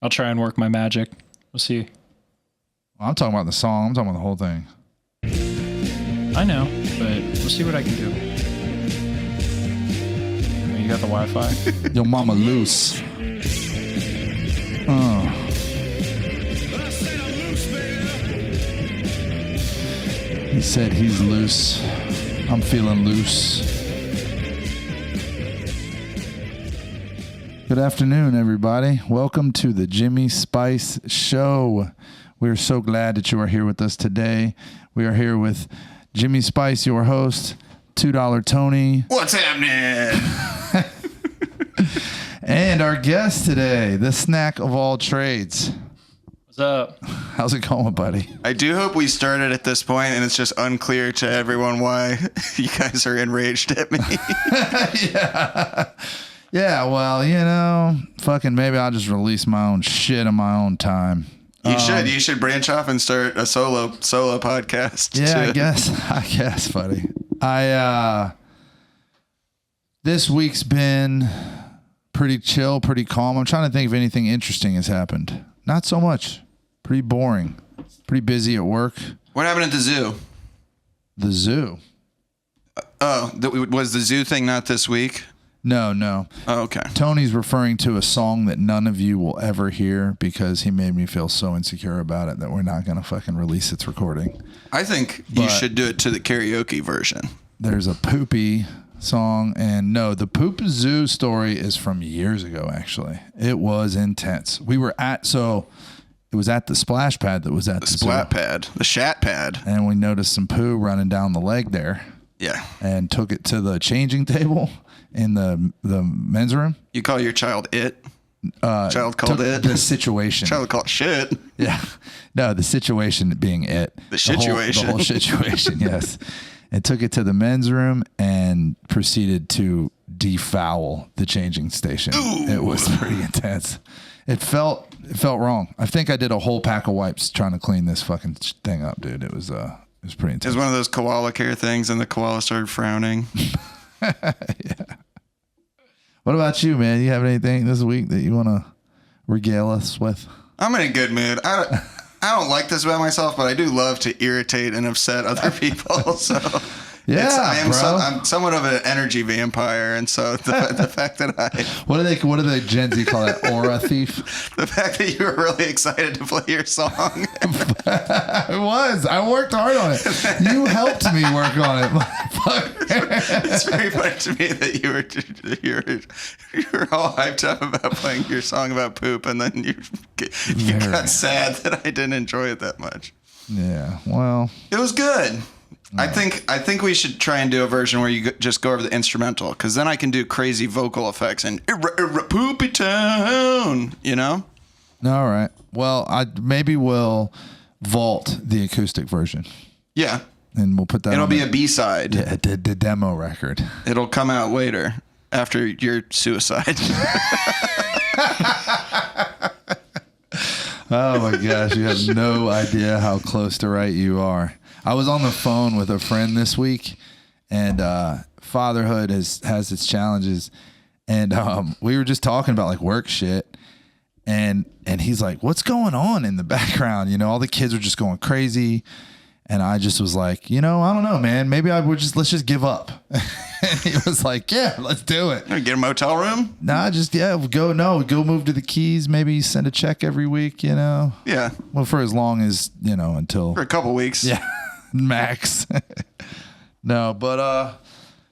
I'll try and work my magic. We'll see. Well, I'm talking about the song. I'm talking about the whole thing. I know, but we'll see what I can do. You got the Wi-Fi? Yo, mama loose. He said he's loose. I'm feeling loose. Good afternoon, everybody. Welcome to the Jimmy Spice Show. We are so glad that you are here with us today. We are here with Jimmy Spice, your host, $2 Tony. What's happening? And our guest today, the snack of all trades. What's up? How's it going, buddy? I do hope we started at this point and it's just unclear to everyone why you guys are enraged at me. Yeah, well, you know, fucking maybe I'll just release my own shit on my own time. You should branch off and start a solo podcast. Yeah, I guess, buddy. This week's been pretty chill, pretty calm. I'm trying to think if anything interesting has happened. Not so much. Pretty boring. Pretty busy at work. What happened at the zoo? The zoo? Was the zoo thing not this week? No. Oh, okay. Tony's referring to a song that none of you will ever hear because he made me feel so insecure about it that we're not going to fucking release its recording. I think you should do it to the karaoke version. There's a poopy song, and no, the poop zoo story is from years ago, actually. It was intense. It was at the splash pad that was at the splat pad, the shat pad. And we noticed some poo running down the leg there. Yeah. And took it to the changing table in the men's room. You call your child it? Child called it? The situation. Child called shit. Yeah. No, the situation being it. The situation. The whole situation, yes. And took it to the men's room and proceeded to defoul the changing station. Ooh. It was pretty intense. It felt wrong. I think I did a whole pack of wipes trying to clean this fucking thing up, dude. It was pretty intense. It was one of those koala care things, and the koala started frowning. Yeah. What about you, man? You have anything this week that you want to regale us with? I'm in a good mood. I don't like this about myself, but I do love to irritate and upset other people. So yeah, I'm somewhat of an energy vampire, and so the fact that what do the Gen Z call it? Aura thief. The fact that you were really excited to play your song. I worked hard on it. You helped me work on it. It's very funny to me that you were all hyped up about playing your song about poop, and then you got sad that I didn't enjoy it that much. Yeah, well, it was good. I think we should try and do a version where you just go over the instrumental, because then I can do crazy vocal effects and poopy town, you know? All right. Well, maybe we'll vault the acoustic version. Yeah. And we'll put that It'll be a B-side. Yeah, the demo record. It'll come out later after your suicide. Oh my gosh, you have no idea how close to right you are. I was on the phone with a friend this week, and fatherhood has its challenges, and we were just talking about like work shit, and he's like, "What's going on in the background?" You know, all the kids are just going crazy, and I just was like, I don't know, man. Maybe let's just give up. And he was like, "Yeah, let's do it. Get a motel room? Nah, go move to the Keys. Maybe send a check every week. Yeah. Well, for as long as until for a couple weeks. Yeah, max. No, but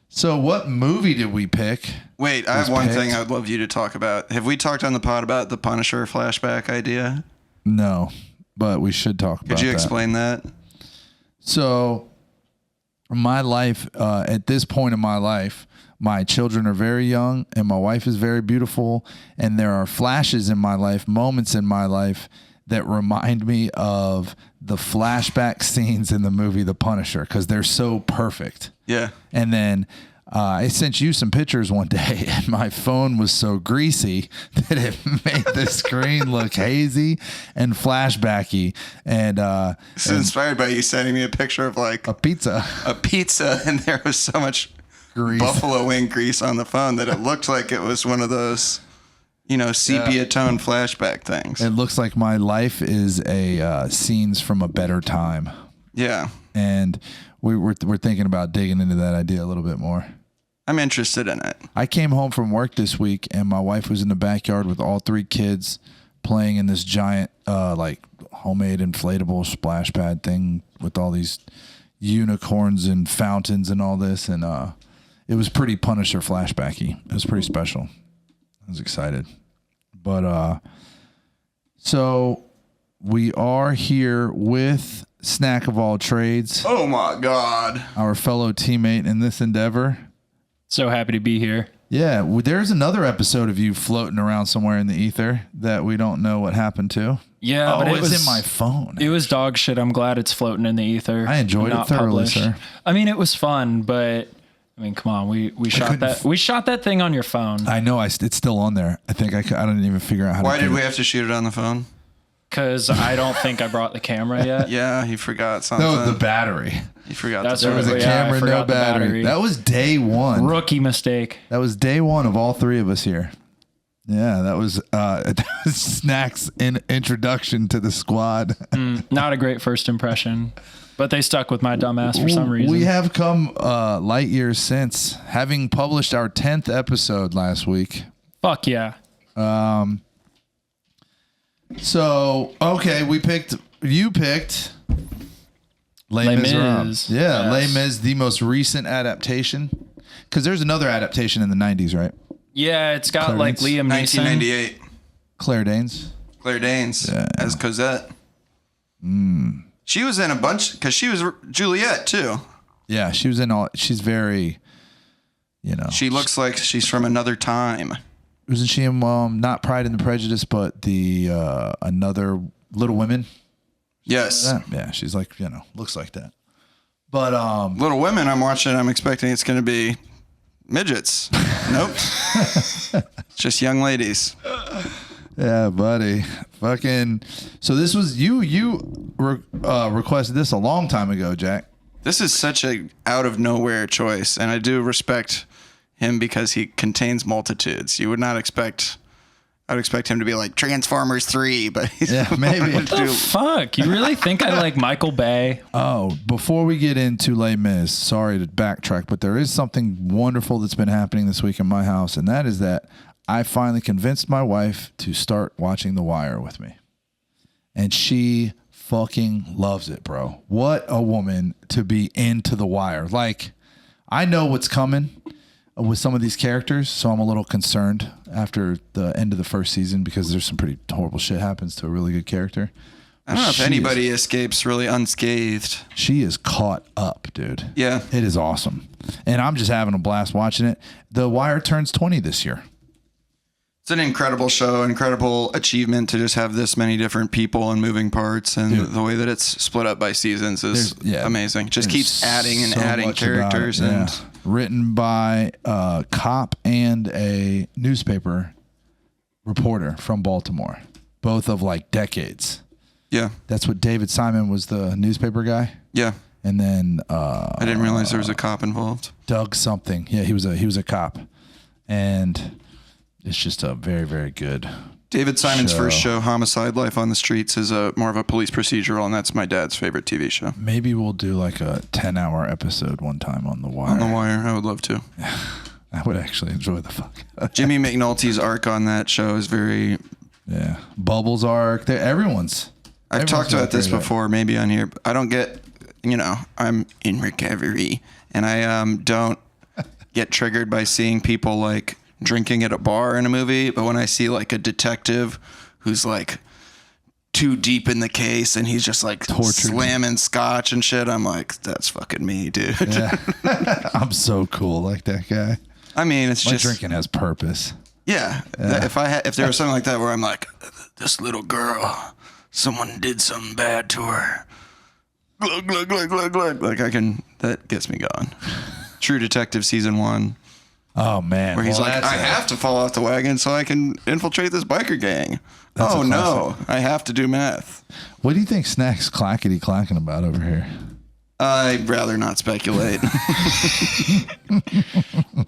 so what movie did we pick? Wait, I have one thing I would love you to talk about. Have we talked on the pod about the Punisher flashback idea? No, but we should talk about that. Could you explain that? So, my life, at this point in my life, my children are very young and my wife is very beautiful. And there are flashes in my life, moments in my life that remind me of the flashback scenes in the movie The Punisher because they're so perfect. Yeah. And then I sent you some pictures one day and my phone was so greasy that it made the screen look hazy and flashbacky. And it's inspired by you sending me a picture of like a pizza, and there was so much grease. Buffalo wing grease on the phone that it looked like it was one of those sepia tone flashback things. It looks like my life is a scenes from a better time. Yeah. And we're thinking about digging into that idea a little bit more. I'm interested in it. I came home from work this week, and my wife was in the backyard with all 3 kids playing in this giant, homemade inflatable splash pad thing with all these unicorns and fountains and all this. And it was pretty Punisher flashbacky. It was pretty special. I was excited. But so we are here with Snackofalltrades. Oh, my God. Our fellow teammate in this endeavor. So happy to be here. Yeah, there's another episode of you floating around somewhere in the ether that we don't know what happened to. Yeah, but it was in my phone. It was dog shit. I'm glad it's floating in the ether. I enjoyed it thoroughly, sir. I mean, it was fun, but come on, we shot that. We shot that thing on your phone. I know. It's still on there. I think I didn't even figure out how. Why did we have to shoot it on the phone? Because I don't think I brought the camera yet. Yeah, he forgot something. No, the battery. He forgot. There was a camera, no battery. That was day one. Rookie mistake. That was day one of all 3 of us here. Yeah, that was Snack's introduction to the squad. Not a great first impression, but they stuck with my dumbass for some reason. We have come light years since, having published our 10th episode last week. Fuck yeah. So, okay, you picked Les Misérables. Yeah, yes. Les Mis, the most recent adaptation. Because there's another adaptation in the 90s, right? Yeah, it's got Claire like Danes? Liam Neeson. 1998. Claire Danes. Claire Danes as Cosette. She was in a bunch, because she was Juliet, too. Yeah, she was in all, she's very, She looks like she's from another time. Wasn't she in not Pride and the Prejudice, but the another Little Women? Yes. Yeah, she's like, looks like that. But Little Women, I'm watching, I'm expecting it's going to be midgets. Nope. Just young ladies. Yeah, buddy. Fucking. So this was you requested this a long time ago, Jack. This is such a out of nowhere choice, and I do respect him because he contains multitudes. You would not expect. I would expect him to be like Transformers 3, but he's maybe. What the fuck? You really think I like Michael Bay? Oh, before we get into Les Mis, sorry to backtrack, but there is something wonderful that's been happening this week in my house, and that is that I finally convinced my wife to start watching The Wire with me. And she fucking loves it, bro. What a woman to be into The Wire. Like, I know what's coming with some of these characters, so I'm a little concerned after the end of the first season because there's some pretty horrible shit happens to a really good character. I don't know if anybody escapes really unscathed. She is caught up, dude. Yeah. It is awesome. And I'm just having a blast watching it. The Wire turns 20 this year. It's an incredible show, incredible achievement to just have this many different people and moving parts, and the way that it's split up by seasons is amazing. Just keeps adding and adding characters. And written by a cop and a newspaper reporter from Baltimore, both of like decades. Yeah. That's what David Simon was, the newspaper guy. Yeah. And then I didn't realize there was a cop involved. Doug something. Yeah, he was a cop. And it's just a very, very good David Simon's show. first show, Homicide: Life on the Streets, is more of a police procedural, and that's my dad's favorite TV show. Maybe we'll do like a 10-hour episode one time on The Wire. On The Wire, I would love to. I would actually enjoy the fuck. Jimmy McNulty's arc on that show is very... Yeah. Bubbles arc. I've talked about this before, maybe on here. I don't get, I'm in recovery, and I don't get triggered by seeing people like drinking at a bar in a movie, but when I see like a detective who's like too deep in the case and he's just like slamming scotch and shit, I'm like, that's fucking me, dude. Yeah. I'm so cool like that guy. I mean, it's just drinking has purpose. Yeah. If there was something like that where I'm like, this little girl, someone did something bad to her. Glug, glug, glug, glug, glug. Like that gets me going. True Detective season 1. Oh man. Where he's like, I have to fall off the wagon so I can infiltrate this biker gang. Oh no, I have to do meth. What do you think Snack's clackety clacking about over here? I'd rather not speculate.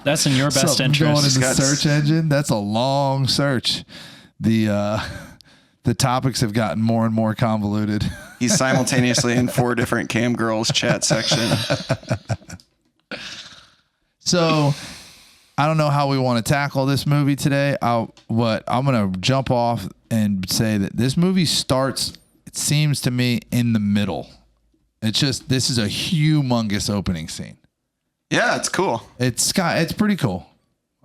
That's in your best something going in interest. the search engine. That's a long search. The topics have gotten more and more convoluted. He's simultaneously in 4 different cam girls chat section. So I don't know how we want to tackle this movie today. I'm going to jump off and say that this movie starts, it seems to me, in the middle. This is a humongous opening scene. Yeah, it's cool. It's pretty cool.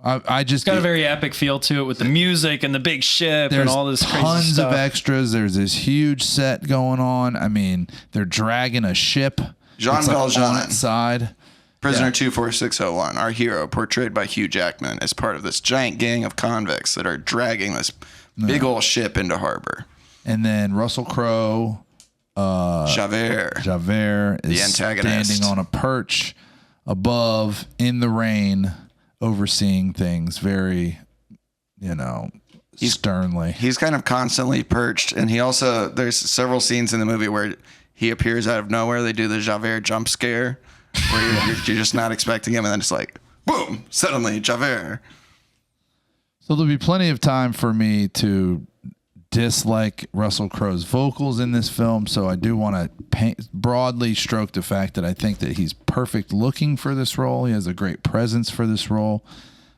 It's got a very epic feel to it with the music and the big ship and all this crazy tons stuff. of extras. There's this huge set going on. I mean, they're dragging a ship. Jean Valjean on its side. Prisoner 24601, our hero, portrayed by Hugh Jackman, is part of this giant gang of convicts that are dragging this big old ship into harbor. And then Russell Crowe, Javert is the antagonist, standing on a perch above in the rain, overseeing things very, sternly. He's kind of constantly perched, and there's several scenes in the movie where he appears out of nowhere. They do the Javert jump scare, where you're just not expecting him, and then it's like, boom, suddenly Javert. So there'll be plenty of time for me to dislike Russell Crowe's vocals in this film. So I do want to broadly stroke the fact that I think that he's perfect looking for this role. He has a great presence for this role.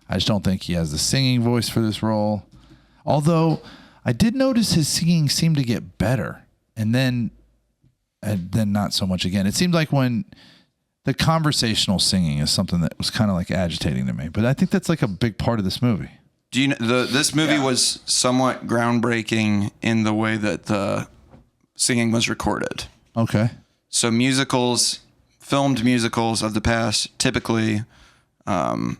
I just don't think he has the singing voice for this role. Although I did notice his singing seemed to get better, and then not so much again. It seemed like when the conversational singing is something that was kind of like agitating to me, but I think that's like a big part of this movie. Do you know this movie was somewhat groundbreaking in the way that the singing was recorded? Okay. So filmed musicals of the past, typically, they're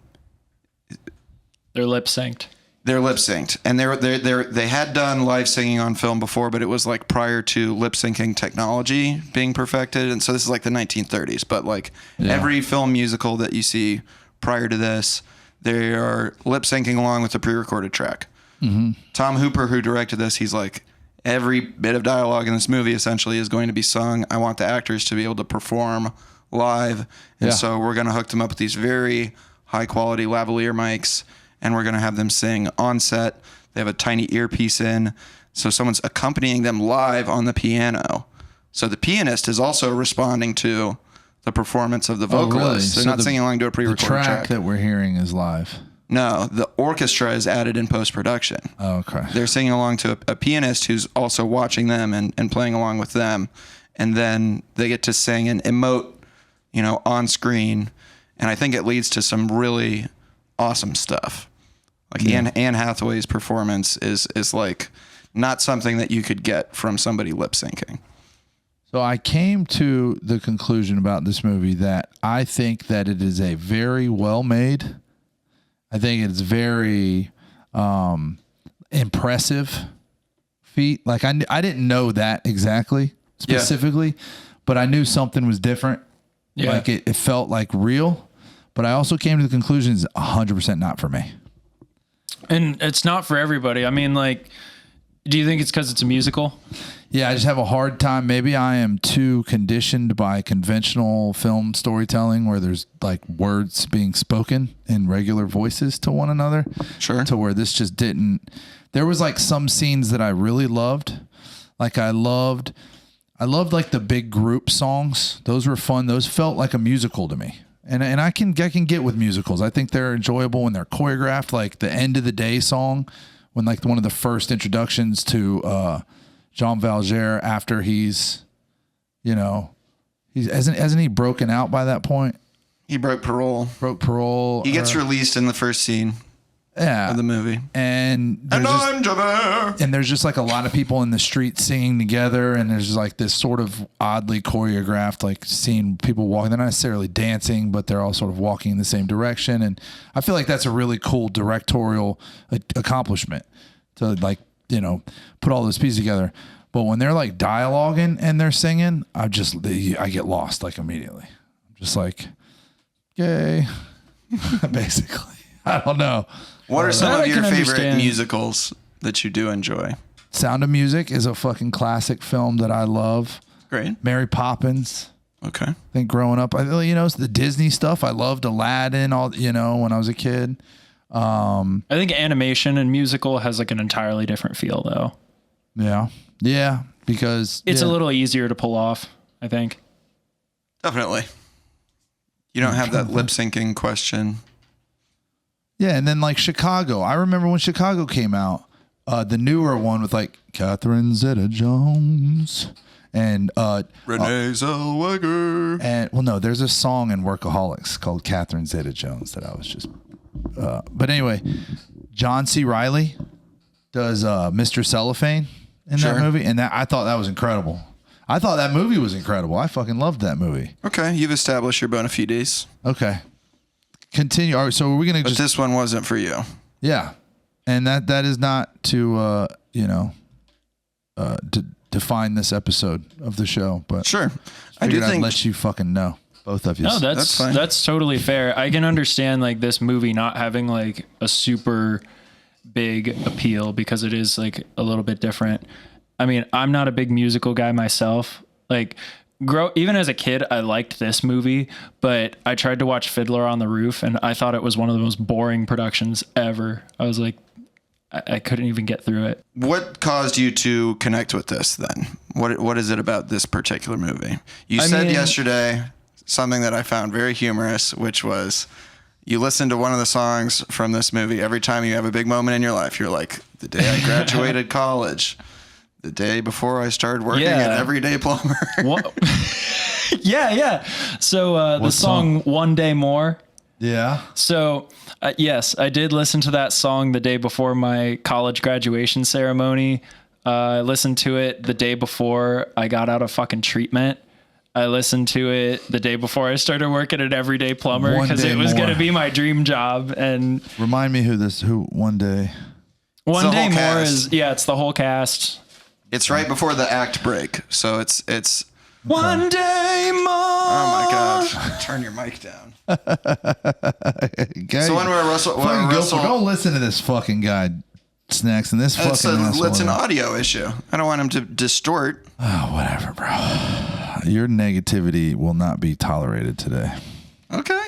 lip synced. They're lip synced, and they had done live singing on film before, but it was like prior to lip syncing technology being perfected, and so this is like the 1930s. But every film musical that you see prior to this, they are lip syncing along with the pre-recorded track. Mm-hmm. Tom Hooper, who directed this, he's like, every bit of dialogue in this movie essentially is going to be sung. I want the actors to be able to perform live, and so we're going to hook them up with these very high quality lavalier mics, and we're going to have them sing on set. They have a tiny earpiece in, so someone's accompanying them live on the piano. So the pianist is also responding to the performance of the vocalist. They're not singing along to a pre-recorded track. The track that we're hearing is live. No, the orchestra is added in post-production. Oh, okay. They're singing along to a pianist who's also watching them and playing along with them. And then they get to sing and emote, on screen. And I think it leads to some really awesome stuff. Anne Hathaway's performance is like not something that you could get from somebody lip syncing. So I came to the conclusion about this movie that I think that it is a very well made. I think it's very impressive feat. Like I didn't know that exactly specifically, but I knew something was different. Yeah. Like it felt like real, but I also came to the conclusion it's 100% not for me. And it's not for everybody. I mean, do you think it's because it's a musical? Yeah, I just have a hard time. Maybe I am too conditioned by conventional film storytelling where there's like words being spoken in regular voices to one another. Sure. To where this just didn't. There was like some scenes that I really loved. Like I loved like the big group songs. Those were fun. Those felt like a musical to me. And I can get with musicals. I think they're enjoyable when they're choreographed. Like the End of the Day song, when like one of the first introductions to Jean Valjean after he's hasn't he broken out by that point? He broke parole. He gets released in the first scene of the movie. And I'm Javert. And there's just like a lot of people in the street singing together, and there's like this sort of oddly choreographed like seeing people walking. They're not necessarily dancing, but they're all sort of walking in the same direction. And I feel like that's a really cool directorial accomplishment to put all those pieces together. But when they're like dialoguing and they're singing, I get lost like immediately. I'm just like, yay, basically. I don't know. What are some of your favorite musicals that you do enjoy? Sound of Music is a fucking classic film that I love. Great. Mary Poppins Okay. I think growing up, it's the Disney stuff. I loved Aladdin, when I was a kid. I think animation and musical has like an entirely different feel though. Yeah, because it's a little easier to pull off, I think. Definitely. You don't have that lip syncing question. Yeah, and then like Chicago. I remember when Chicago came out, the newer one with like Catherine Zeta-Jones and Renee Zellweger. And no, there's a song in Workaholics called Catherine Zeta-Jones that I was just. But anyway, John C. Reilly does Mr. Cellophane in that movie, and I thought that was incredible. I thought that movie was incredible. I fucking loved that movie. Okay, you've established your bona fides. Okay, continue. All right, so are we gonna? But this one wasn't for you. Yeah, and that is not to to define this episode of the show, but sure, I do think I'd let you fucking know. Both of you. No, that's fine. That's totally fair. I can understand like this movie not having like a super big appeal because it is like a little bit different. I mean, I'm not a big musical guy myself. Like even as a kid, I liked this movie, but I tried to watch Fiddler on the Roof and I thought it was one of the most boring productions ever. I was like, I couldn't even get through it. What caused you to connect with this then? What is it about this particular movie? You said yesterday something that I found very humorous, which was you listen to one of the songs from this movie every time you have a big moment in your life. You're like, the day I graduated college, the day before I started working at Everyday Plumber. Yeah. So the song One Day More. Yeah. So yes, I did listen to that song the day before my college graduation ceremony. I listened to it the day before I got out of fucking treatment. I listened to it the day before I started working at Everyday Plumber because it was going to be my dream job. And remind me who One Day More is, it's the whole cast. It's right before the act break. So it's One Day More. Oh my gosh. Turn your mic down. Okay. So when we're Russell, don't listen to this fucking guy, Snacks, and this fucking asshole. It's an audio issue. I don't want him to distort. Oh, whatever, bro. Your negativity will not be tolerated today. Okay.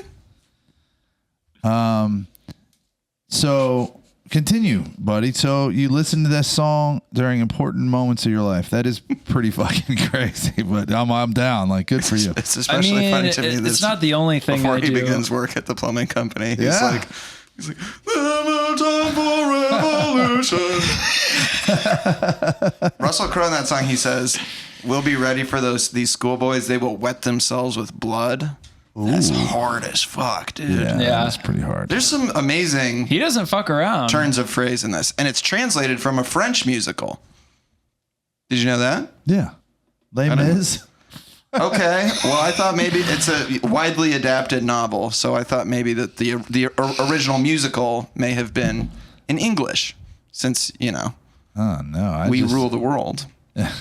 So continue, buddy. So you listen to this song during important moments of your life. That is pretty fucking crazy, but I'm down. Like, good for you. It's especially funny to me. It's not the only thing before I do. He begins work at the plumbing company. He's like, time for revolution. Russell Crowe in that song, he says, "We'll be ready for these schoolboys. They will wet themselves with blood." Ooh. That's hard as fuck, dude. Yeah, that's pretty hard. There's some amazing. He doesn't fuck around. Turns of phrase in this, and it's translated from a French musical. Did you know that? Yeah, Les Mis. Okay, well, I thought maybe it's a widely adapted novel, so I thought maybe that the original musical may have been in English, since Oh no, we rule the world. Yeah.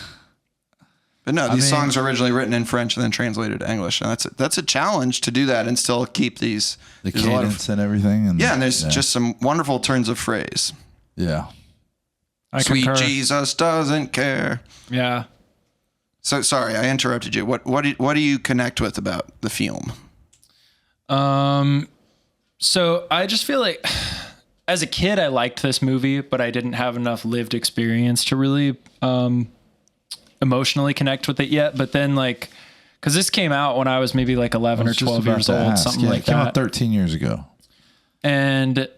But no, these songs are originally written in French and then translated to English, and that's a challenge to do that and still keep the cadence and everything. And there's just some wonderful turns of phrase. Yeah. Sweet Jesus doesn't care. Yeah. So sorry, I interrupted you. What do you connect with about the film? So I just feel like as a kid, I liked this movie, but I didn't have enough lived experience to really emotionally connect with it yet. But then because this came out when I was maybe like 11 or 12 years old, something like that. It came out 13 years ago. And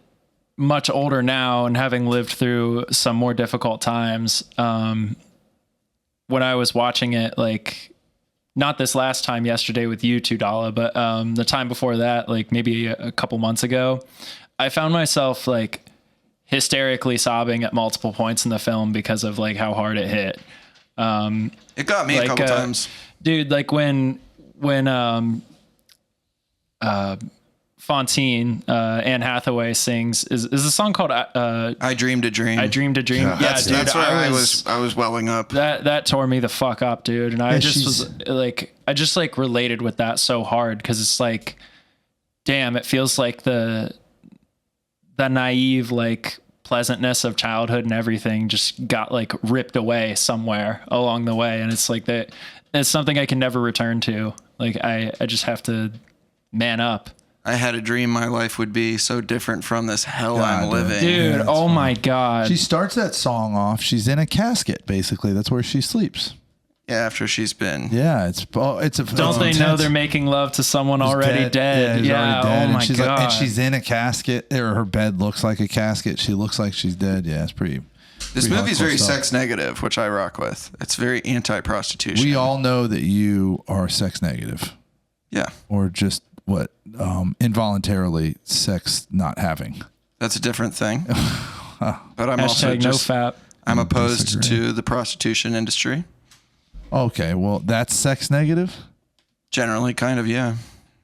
much older now and having lived through some more difficult times, when I was watching it, not this last time yesterday with you, $2, but the time before that, maybe a couple months ago, I found myself hysterically sobbing at multiple points in the film because of how hard it hit. It got me a couple times, dude. When Fantine, Anne Hathaway sings is a song called I Dreamed a Dream. I Dreamed a Dream. Yeah, dude, that's where I was welling up. That tore me the fuck up, dude. And I just related with that so hard because it's damn, it feels like the naive pleasantness of childhood and everything just got like ripped away somewhere along the way. And it's like that, it's something I can never return to. Like I just have to man up. I had a dream my life would be so different from this hell I'm living. Dude, Yeah, oh my God. She starts that song off. She's in a casket, basically. That's where she sleeps. Yeah, after she's been. Yeah, it's a. Don't they know they're making love to someone already dead? Yeah, Oh my she's God. and she's in a casket, or her bed looks like a casket. She looks like she's dead. Yeah, it's pretty. This movie's hardcore very stuff. sex negative, which I rock with. It's very anti-prostitution. We all know that you are sex negative, Yeah, or just what involuntarily sex not having. that's a different thing. But I'm also Hashtag no just, fap. I'm opposed disagree. to the prostitution industry. Okay, well, that's sex negative. Generally, kind of, yeah.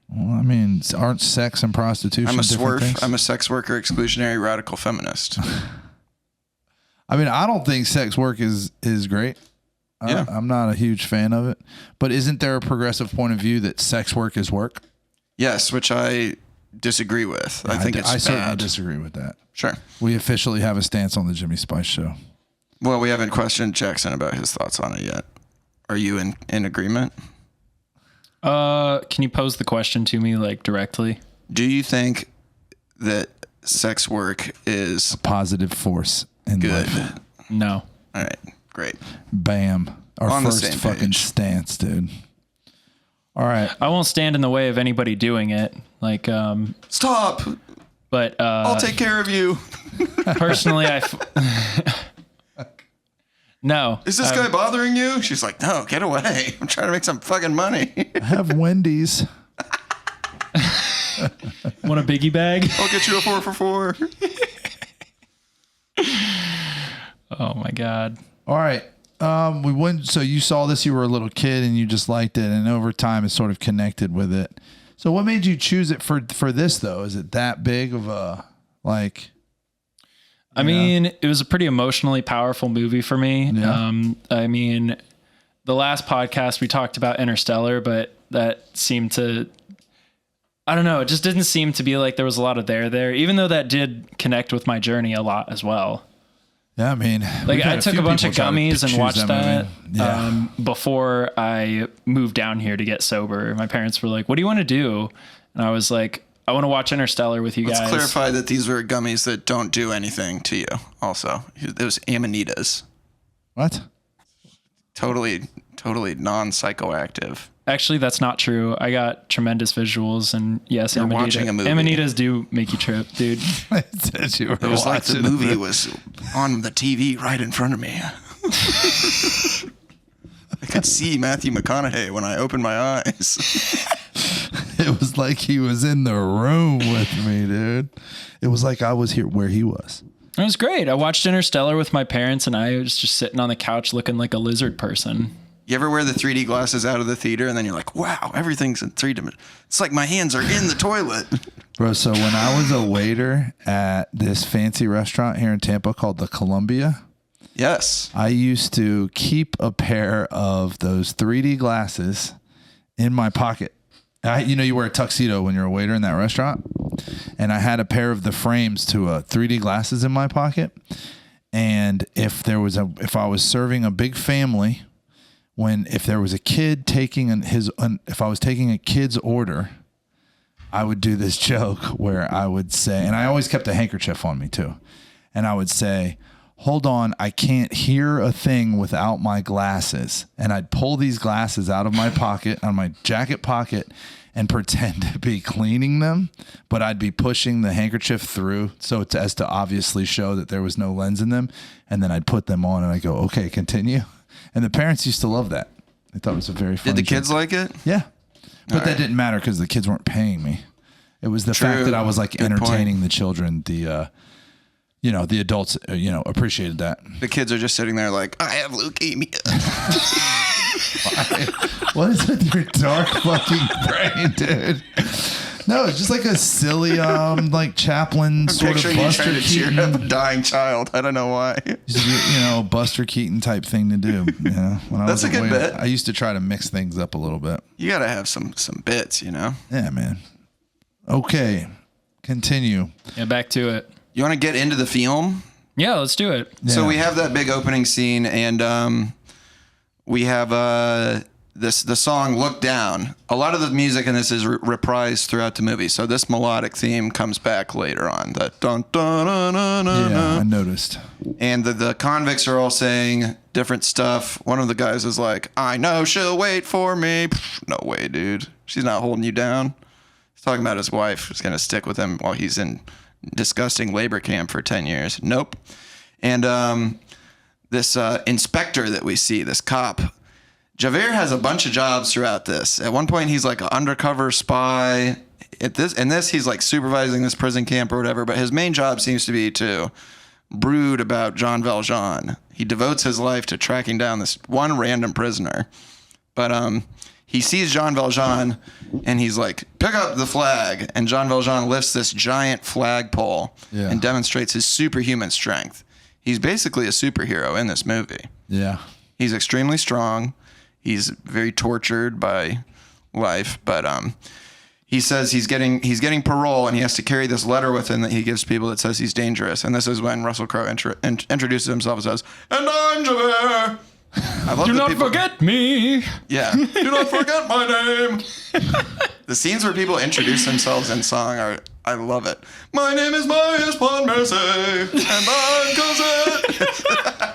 Well, I mean, aren't sex and prostitution I'm a different swerf. things? I'm a sex worker, exclusionary, radical feminist. I mean, I don't think sex work is great. Yeah. I'm not a huge fan of it. But isn't there a progressive point of view that sex work is work? Yes, which I disagree with. I think it's I certainly bad. disagree with that. Sure. We officially have a stance on the Jimmy Spice show. Well, we haven't questioned Jackson about his thoughts on it yet. Are you in agreement? Can you pose the question to me like directly? Do you think that sex work is Positive force in good? life. No. All right, great. Bam. Our On the first same fucking page. stance, dude. All right. I won't stand in the way of anybody doing it. Like, Stop. but I'll take care of you. personally, no. Is this guy bothering you? She's like, no, get away. I'm trying to make some fucking money. Have Wendy's. Want a biggie bag? I'll get you a 4 for 4. Oh my God. All right. We went. So you saw this. You were a little kid, and you just liked it, and over time, it sort of connected with it. So, what made you choose it for this though? Is it that big of a like? I mean, it was a pretty emotionally powerful movie for me. Yeah. I mean, the last podcast we talked about Interstellar, but that seemed to, I don't know, it just didn't seem to be like there was a lot of there, even though that did connect with my journey a lot as well. Yeah, I mean, Like I took a bunch of gummies and watched that movie. Yeah. before I moved down here to get sober. My parents were like, "What do you want to do?" And I was like, "I want to watch Interstellar with you Let's guys." clarify that these were gummies that don't do anything to you. Also, it was Amanitas. What? Totally non-psychoactive. Actually, that's not true. I got tremendous visuals, and yes, You're watching a movie. Amanitas do make you trip, dude. It said you were It was like the watching movie was on the TV right in front of me. I could see Matthew McConaughey when I opened my eyes. It was like he was in the room with me, dude. It was like I was here where he was. It was great. I watched Interstellar with my parents, and I was just sitting on the couch looking like a lizard person. You ever wear the 3D glasses out of the theater and then you're like, wow, everything's in 3 dimensions. It's like my hands are in the toilet. Bro, so when I was a waiter at this fancy restaurant here in Tampa called the Columbia, Yes. I used to keep a pair of those 3D glasses in my pocket. You wear a tuxedo when you're a waiter in that restaurant. And I had a pair of the frames to 3D glasses in my pocket. And if I was serving a big family, if there was a kid if I was taking a kid's order, I would do this joke where I would say, and I always kept a handkerchief on me too. And I would say, hold on, I can't hear a thing without my glasses. And I'd pull these glasses out of my pocket, on my jacket pocket, and pretend to be cleaning them, but I'd be pushing the handkerchief through as to obviously show that there was no lens in them. And then I'd put them on and I'd go, okay, continue. And the parents used to love that. They thought it was a very funny Did the kids joke. like it? Yeah. But All that right. didn't matter because the kids weren't paying me. It was the True. fact that I was like Good entertaining point. the children. The adults, appreciated that. The kids are just sitting there like, I have leukemia. What is with your dark fucking brain, dude? No, it's just like a silly, like Chaplin sort of Picturing you Buster trying to cheer up a Keaton, dying child. I don't know why. Buster Keaton type thing to do. When I That's was a good waiter, bit. I used to try to mix things up a little bit. You got to have some bits, Yeah, man. Okay, continue. Yeah, back to it. You want to get into the film? Yeah, let's do it. So Yeah. we have that big opening scene, and we have the song "Look Down." A lot of the music in this is reprised throughout the movie, so this melodic theme comes back later on. The dun dun dun dun dun. Yeah, I noticed. And the convicts are all saying different stuff. One of the guys is like, "I know she'll wait for me." Pfft, no way, dude. She's not holding you down. He's talking about his wife who's gonna stick with him while he's in disgusting labor camp for 10 years. Nope. And this inspector that we see, this cop, Javert has a bunch of jobs throughout this. At one point, he's like an undercover spy. In this, he's like supervising this prison camp or whatever. But his main job seems to be to brood about Jean Valjean. He devotes his life to tracking down this one random prisoner. But he sees Jean Valjean, and he's like, "Pick up the flag." And Jean Valjean lifts this giant flagpole and demonstrates his superhuman strength. He's basically a superhero in this movie. Yeah. He's extremely strong. He's very tortured by life, but he says he's getting parole, and he has to carry this letter with him that he gives people that says he's dangerous. And this is when Russell Crowe introduces himself and says, "And I'm Javert." I love Do not forget me. Yeah. Do not forget my name. The scenes where people introduce themselves in song I love it. "My name is Marius Ponmercy, and I'm Cosette."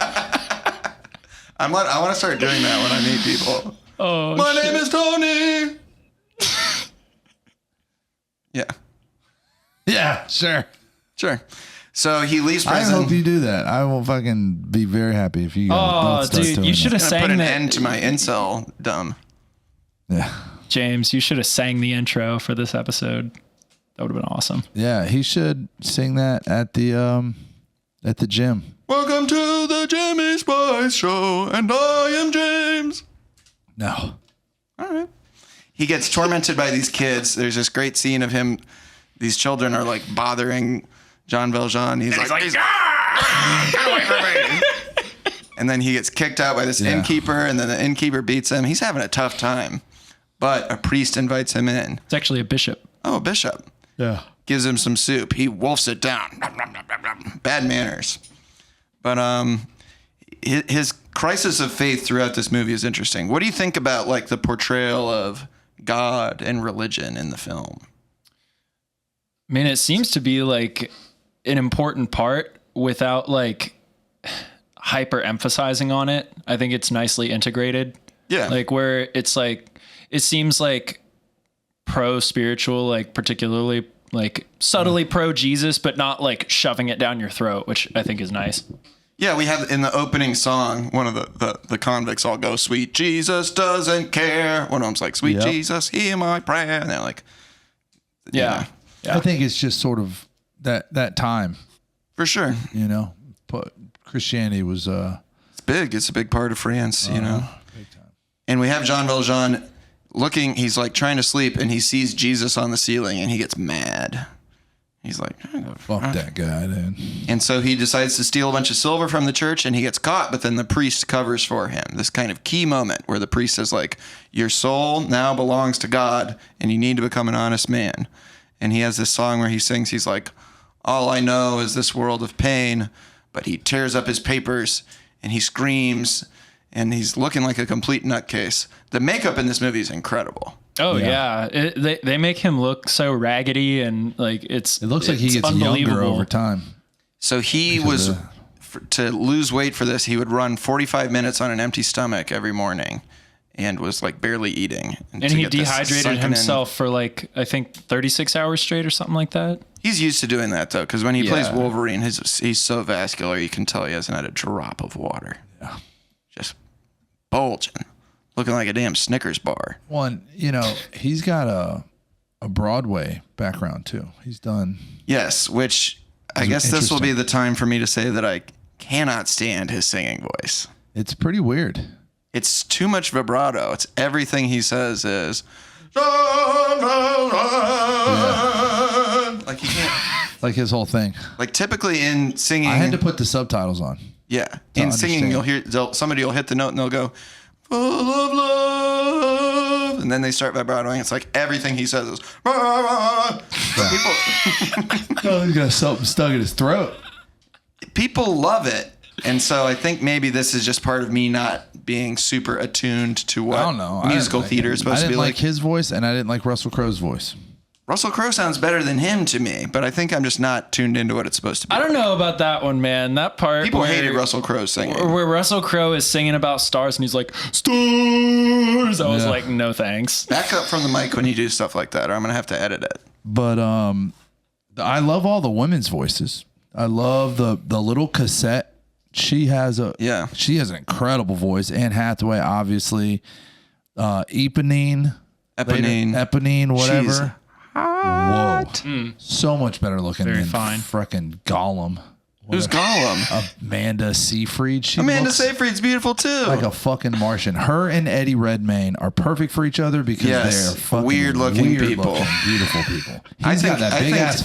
I want to start doing that when I meet people. Oh, My name is Tony. Yeah. Yeah, sure. Sure. So he leaves I prison. hope you do that. I will fucking be very happy if you guys Oh, both start dude, doing you should have I'm gonna put sang an that. end to my incel dumb. that. Yeah. James, you should have sang the intro for this episode. That would have been awesome. Yeah, he should sing that at the gym. Welcome to the Jimmy Spice Show, and I am James. No. All right. He gets tormented by these kids. There's this great scene of him. These children are like bothering Jean Valjean. He's like get away from me. And then he gets kicked out by this innkeeper, and then the innkeeper beats him. He's having a tough time. But a priest invites him in. It's actually a bishop. Oh, a bishop. Yeah. Gives him some soup. He wolfs it down. Bad manners. But his crisis of faith throughout this movie is interesting. What do you think about like the portrayal of God and religion in the film? I mean, it seems to be like an important part without like hyper emphasizing on it. I think it's nicely integrated. Yeah. Like where it's like, it seems like pro spiritual, like particularly like subtly pro Jesus, but not like shoving it down your throat, which I think is nice. Yeah, we have in the opening song, one of the convicts all go, "Sweet Jesus doesn't care." One of them's like, "Sweet Jesus, hear my prayer." And they're like, Yeah. I think it's just sort of that time, for sure. you know. But Christianity was It's big. It's a big part of France, you know. big time. And we have Jean Valjean looking, he's like trying to sleep, and he sees Jesus on the ceiling, and he gets mad. He's like, Fuck that guy, dude. And so he decides to steal a bunch of silver from the church, and he gets caught, but then the priest covers for him. This kind of key moment where the priest is like, "Your soul now belongs to God, and you need to become an honest man." And he has this song where he sings, he's like, "All I know is this world of pain," but he tears up his papers, and he screams, and he's looking like a complete nutcase. The makeup in this movie is incredible. Oh yeah. They make him look so raggedy, and like it It looks like he gets younger over time. So he Because was, to lose weight for this, he would run 45 minutes on an empty stomach every morning and was like barely eating. And he dehydrated himself for like, I think 36 hours straight or something like that. He's used to doing that though, because when he plays Wolverine, he's so vascular, you can tell he hasn't had a drop of water. Yeah. Just bulging, looking like a damn Snickers bar. One, you know, he's got a Broadway background too. He's done. Yes, which I guess this will be the time for me to say that I cannot stand his singing voice. It's pretty weird. It's too much vibrato. It's everything he says is like he can't. Like his whole thing. Like typically in singing, I had to put the subtitles on. Yeah, in singing, understand. you'll hear somebody will hit the note and they'll go, "Full of love," and then they start vibratoing. It's like everything he says is. People, Oh, he's got something stuck in his throat. people love it. And so I think maybe this is just part of me not being super attuned to what I don't know. musical theater is supposed to be I like. didn't like his voice, and I didn't like Russell Crowe's voice. Russell Crowe sounds better than him to me, but I think I'm just not tuned into what it's supposed to be. I don't know about that one, man. That part People where, hated Russell Crowe singing. where Russell Crowe is singing about stars and he's like, stars. I was like, no thanks. Back up from the mic when you do stuff like that, or I'm going to have to edit it. But I love all the women's voices. I love the little Cosette. She has an incredible voice. Anne Hathaway, obviously. Eponine, whatever. Whoa. So much better looking than freaking Gollum. Who's Gollum? Amanda Seyfried. Amanda Seyfried's beautiful too. Like a fucking Martian. Her and Eddie Redmayne are perfect for each other because they're fucking weird-looking people. Beautiful people. I think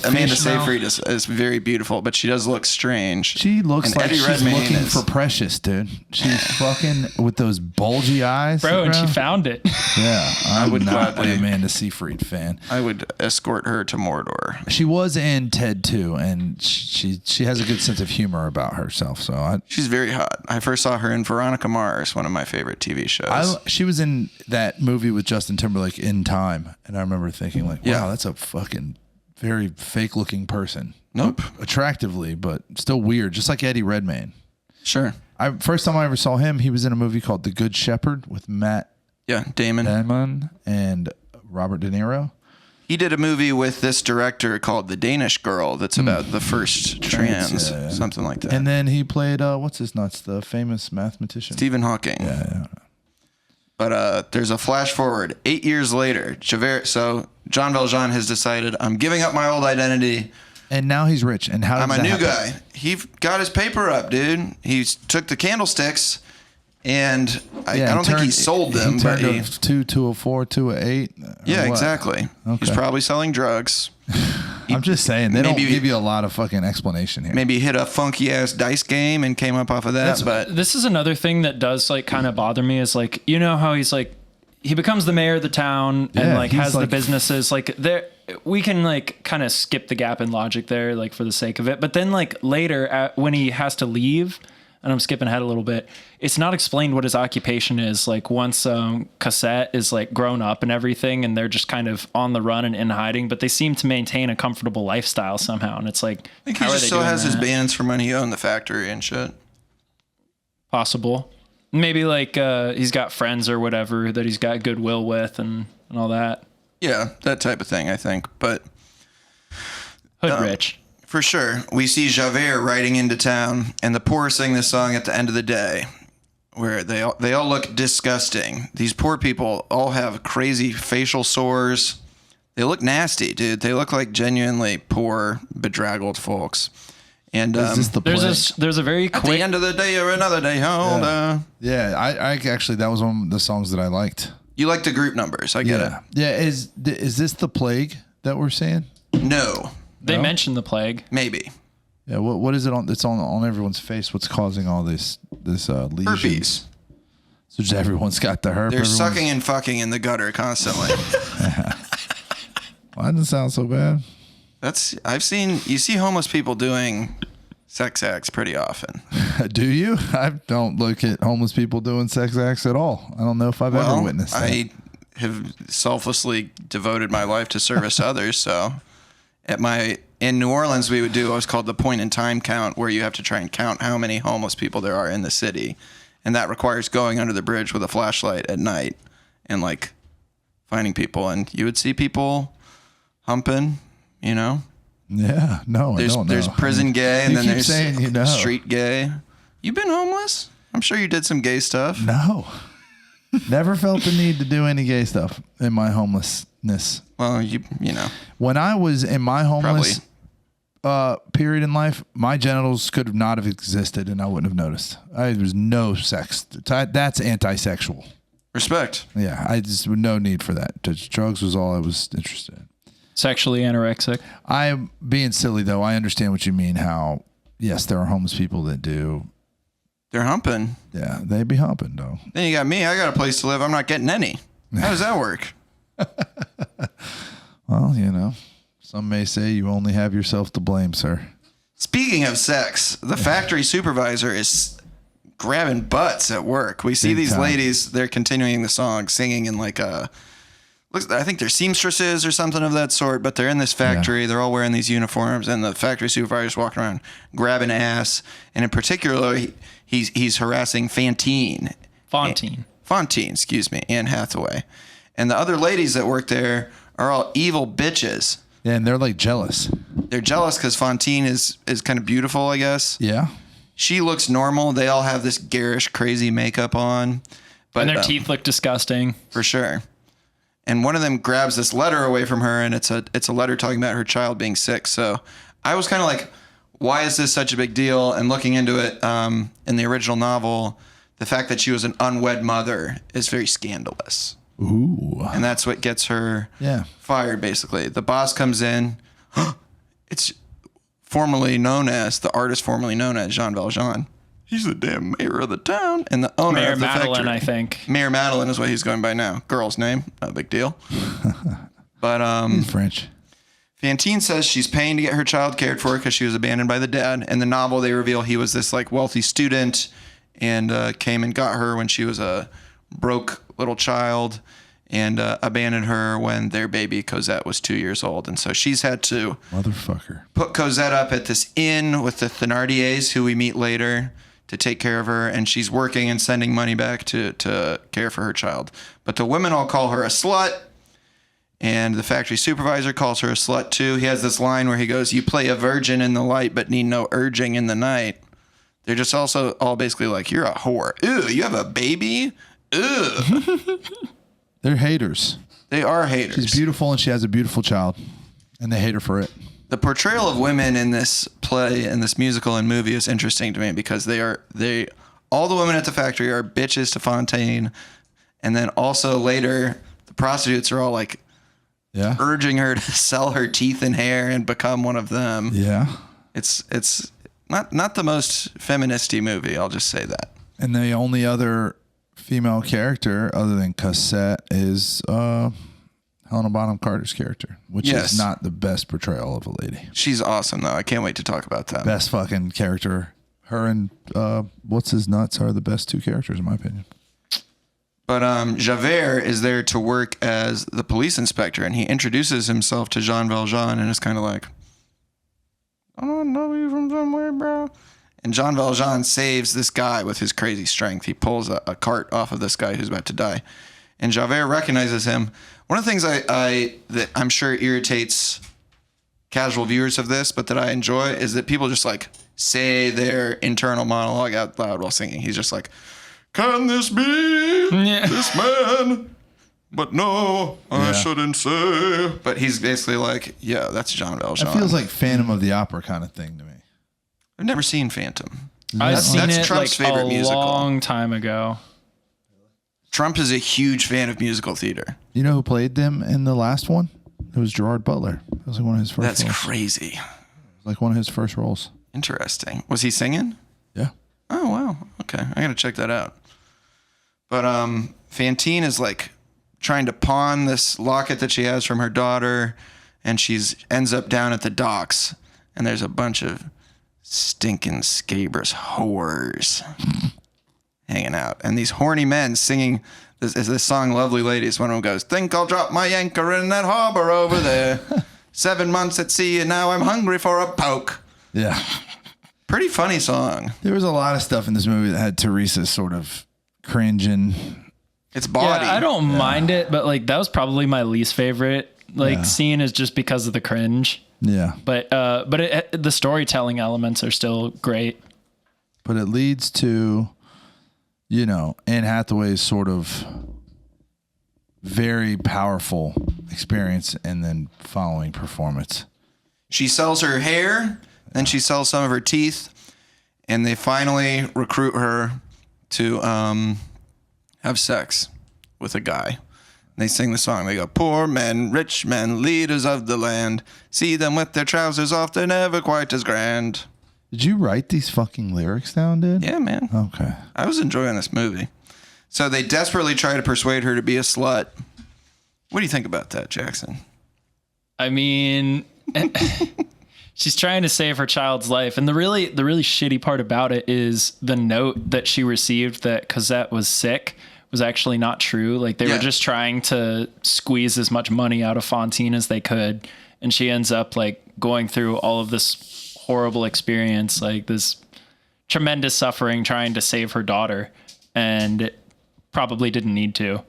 Amanda Seyfried is very beautiful, but she does look strange. She looks and like Eddie she's Redmayne looking for Precious, dude. She's fucking with those bulgy eyes. Bro, and she found it. Yeah, I would not gladly. an Amanda Seyfried fan. I would escort her to Mordor. She was in Ted 2, and she has a good sense of humor about herself. So she's very hot. I first saw her in Veronica Mars, one of my favorite TV shows. She was in that movie with Justin Timberlake, In Time, and I remember thinking like, wow, that's a fucking very fake looking person. Nope. Attractively, but still weird, just like Eddie Redmayne. Sure. First time I ever saw him, he was in a movie called The Good Shepherd with Matt Damon and Robert De Niro. He did a movie with this director called The Danish Girl that's about the first trans, something like that. And then he played, what's his nuts, the famous mathematician? Stephen Hawking. Yeah. But there's a flash forward. 8 years later, Javert, so Jean Valjean has decided, I'm giving up my old identity. And now he's rich. And how I'm does a that new happen? guy. He got his paper up, dude. He took the candlesticks, and I don't think he sold them. He turned a 2 to a 4 to a 8. Yeah, exactly. Okay. He's probably selling drugs. I'm just saying, they don't give you a lot of fucking explanation here. Maybe hit a funky ass dice game and came up off of that. But this is another thing that does like kind of bother me is like, you know how he's like, he becomes the mayor of the town and like has the businesses like there. We can like kind of skip the gap in logic there, like for the sake of it. But then like later when he has to leave, and I'm skipping ahead a little bit, it's not explained what his occupation is. Like once Cosette is like grown up and everything, and they're just kind of on the run and in hiding, but they seem to maintain a comfortable lifestyle somehow. And it's like, I think he just still has his bands from when he owned the factory and shit. Possible. Maybe like he's got friends or whatever that he's got goodwill with and all that. Yeah, that type of thing, I think. But hood rich. For sure. We see Javert riding into town, and the poor sing this song at the end of the day, where they all look disgusting. These poor people all have crazy facial sores. They look nasty, dude. They look like genuinely poor, bedraggled folks. And Is this the there's a very quick... At the end of the day or another day, I actually, that was one of the songs that I liked. You like the group numbers. I get it. Yeah, is this the plague that we're seeing? No. They mentioned the plague. Maybe. Yeah, what is it on? It's on everyone's face. What's causing all this lesions? Herpes. So just everyone's got the herpes. They're sucking and fucking in the gutter constantly. Well, that doesn't sound so bad. You see homeless people doing sex acts pretty often. Do you? I don't look at homeless people doing sex acts at all. I don't know if I've ever witnessed that. I have selflessly devoted my life to service to others, so in New Orleans, we would do what's called the point in time count, where you have to try and count how many homeless people there are in the city. And that requires going under the bridge with a flashlight at night and like finding people. And you would see people humping, you know? Yeah, no, I don't know. There's prison gay, and then there's saying, street gay. You been homeless? I'm sure you did some gay stuff. No. Never felt the need to do any gay stuff in my homelessness. Well, you know. When I was in my homeless period in life, my genitals could not have existed, and I wouldn't have noticed. There's no sex. That's anti-sexual. Respect. Yeah, I just no need for that. Just drugs was all I was interested in. Sexually anorexic. I'm being silly though. I understand what you mean. How yes, there are homeless people that do. They're humping. Yeah, they be humping though. Then you got me. I got a place to live. I'm not getting any. How does that work? Well, you know, some may say you only have yourself to blame, sir. Speaking of sex, the factory supervisor is grabbing butts at work. We see these ladies, they're continuing the song, singing in like I think they're seamstresses or something of that sort, but they're in this factory. Yeah. They're all wearing these uniforms, and the factory supervisor's walking around grabbing ass. And in particular, he's harassing Fantine, excuse me, Anne Hathaway. And the other ladies that work there are all evil bitches. Yeah, and they're like jealous. They're jealous because Fantine is kind of beautiful, I guess. Yeah. She looks normal. They all have this garish, crazy makeup on. But, and their teeth look disgusting. For sure. And one of them grabs this letter away from her, and it's a letter talking about her child being sick. So I was kind of like, why is this such a big deal? And looking into it, in the original novel, the fact that she was an unwed mother is very scandalous. Ooh. And that's what gets her fired, basically. The boss comes in. It's the artist formerly known as Jean Valjean. He's the damn mayor of the town and the owner of the factory. Mayor Madeline, I think. Mayor Madeline is what he's going by now. Girl's name, not a big deal. But he's French. Fantine says she's paying to get her child cared for because she was abandoned by the dad. In the novel, they reveal he was this like wealthy student and came and got her when she was a broke little child and abandoned her when their baby Cosette was 2 years old. And so she's had to put Cosette up at this inn with the Thénardiers, who we meet later, to take care of her. And she's working and sending money back to care for her child. But the women all call her a slut. And the factory supervisor calls her a slut too. He has this line where he goes, "You play a virgin in the light, but need no urging in the night." They're just also all basically like, "You're a whore. Ew, you have a baby? Ew." They're haters. They are haters. She's beautiful and she has a beautiful child, and they hate her for it. The portrayal of women in this play and this musical and movie is interesting to me because all the women at the factory are bitches to Fantine, and then also later the prostitutes are all like urging her to sell her teeth and hair and become one of them. Yeah. It's not the most feministy movie, I'll just say that. And the only other female character other than Cosette is Helena Bonham Carter's character, which is not the best portrayal of a lady. She's awesome, though. I can't wait to talk about that. Best fucking character. Her and What's His Nuts are the best two characters, in my opinion. But Javert is there to work as the police inspector, and he introduces himself to Jean Valjean and is kind of like, "I don't know you from somewhere, bro." And Jean Valjean saves this guy with his crazy strength. He pulls a cart off of this guy who's about to die. And Javert recognizes him. One of the things that I'm sure irritates casual viewers of this, but that I enjoy, is that people just like say their internal monologue out loud while singing. He's just like, "Can this be this man? But no, I shouldn't say." But he's basically like, yeah, that's Jean Valjean. It feels like Phantom of the Opera kind of thing to me. I've never seen Phantom. I've seen it Trump's like favorite a musical. long time ago. Trump is a huge fan of musical theater. You know who played them in the last one? It was Gerard Butler. It was like one of his first roles. That's crazy. It was like one of his first roles. Interesting. Was he singing? Yeah. Oh, wow. Okay. I got to check that out. But Fantine is like trying to pawn this locket that she has from her daughter, and ends up down at the docks, and there's a bunch of stinking scabrous whores hanging out, and these horny men singing this song, Lovely Ladies. One of them goes, "Think I'll drop my anchor in that harbor over there. 7 months at sea and now I'm hungry for a poke." Yeah. Pretty funny song. There was a lot of stuff in this movie that had Teresa sort of cringing. It's body. Yeah, I don't mind it, but like that was probably my least favorite scene, is just because of the cringe. Yeah. But the storytelling elements are still great. But it leads to, Anne Hathaway's sort of very powerful experience and then following performance. She sells her hair, then she sells some of her teeth, and they finally recruit her to have sex with a guy. They sing the song. They go, "Poor men, rich men, leaders of the land. See them with their trousers off, they're never quite as grand." Did you write these fucking lyrics down, dude? Yeah, man. Okay. I was enjoying this movie. So they desperately try to persuade her to be a slut. What do you think about that, Jackson? I mean, she's trying to save her child's life. And the really shitty part about it is the note that she received that Cosette was sick was actually not true. Like they were just trying to squeeze as much money out of Fantine as they could. And she ends up like going through all of this horrible experience, like this tremendous suffering trying to save her daughter, and probably didn't need to,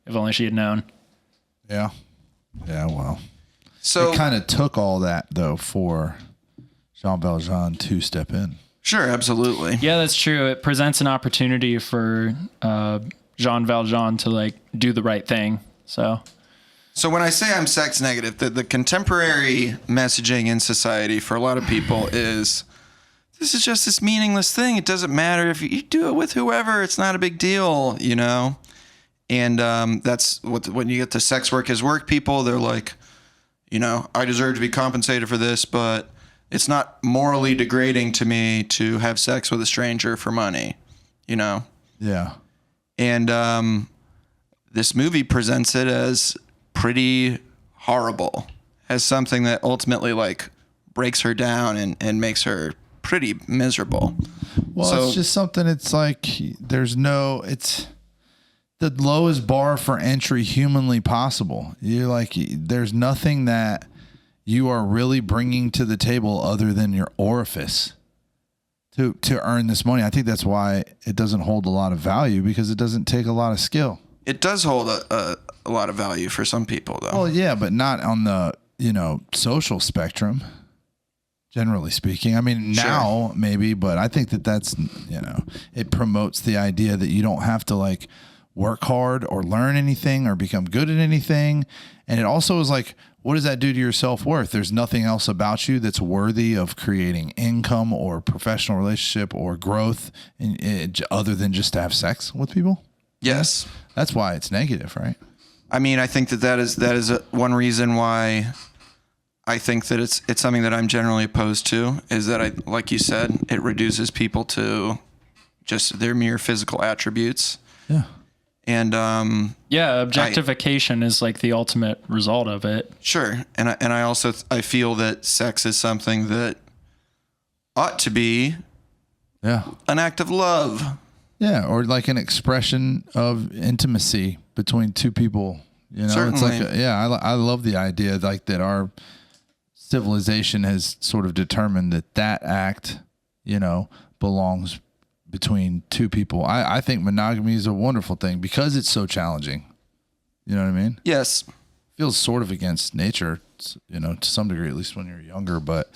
if only she had known. Yeah. Yeah, well. So it kind of took all that, though, for Jean Valjean to step in. Sure, absolutely. Yeah, that's true. It presents an opportunity for Jean Valjean to like do the right thing. So when I say I'm sex negative, the contemporary messaging in society for a lot of people is, this is just this meaningless thing. It doesn't matter if you do it with whoever. It's not a big deal, you know? And that's when you get to sex work as work people, they're like, you know, I deserve to be compensated for this, but it's not morally degrading to me to have sex with a stranger for money, you know? Yeah. And this movie presents it as pretty horrible, as something that ultimately like breaks her down and makes her pretty miserable. Well, So- it's just something, it's like it's the lowest bar for entry humanly possible. You're like, there's nothing that you are really bringing to the table other than your orifice to earn this money. I think that's why it doesn't hold a lot of value, because it doesn't take a lot of skill. It does hold a lot of value for some people, though. Well, yeah, but not on the, social spectrum, generally speaking. I mean, now maybe, but I think that's, it promotes the idea that you don't have to like work hard or learn anything or become good at anything. And it also is like, what does that do to your self-worth? There's nothing else about you that's worthy of creating income or professional relationship or growth other than just to have sex with people. Yes. That's why it's negative, right? I mean, I think that is one reason why I think that it's something that I'm generally opposed to, is that like you said, it reduces people to just their mere physical attributes. Yeah. And objectification is like the ultimate result of it. Sure. And I also I feel that sex is something that ought to be an act of love. Yeah, or like an expression of intimacy between two people. Certainly. It's like I love the idea like that our civilization has sort of determined that act, belongs between two people. I think monogamy is a wonderful thing because it's so challenging. You know what I mean? Yes. Feels sort of against nature, to some degree, at least when you're younger. But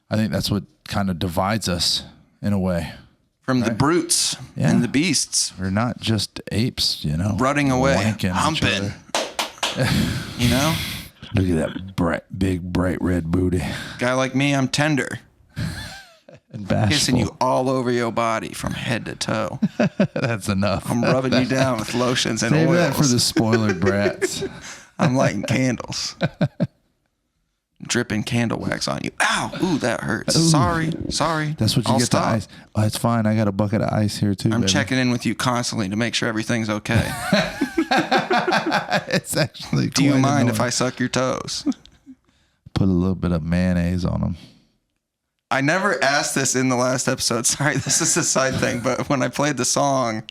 I think that's what kind of divides us in a way. From the brutes and the beasts. We're not just apes, Rutting away, wanking humping. Look at that big, bright red booty. Guy like me, I'm tender. And bashful. Kissing you all over your body from head to toe. That's enough. I'm rubbing you down with lotions and Save oils. that for the spoiled brats. I'm lighting candles. Dripping candle wax on you. Ow! Ooh, that hurts. Ooh. Sorry. That's what you I'll get stop. the ice. Oh, it's fine. I got a bucket of ice here too. I'm baby. checking in with you constantly to make sure everything's okay. It's actually. Do you quite mind if annoying. I suck your toes? Put a little bit of mayonnaise on them? I never asked this in the last episode. Sorry, this is a side thing. But when I played the song,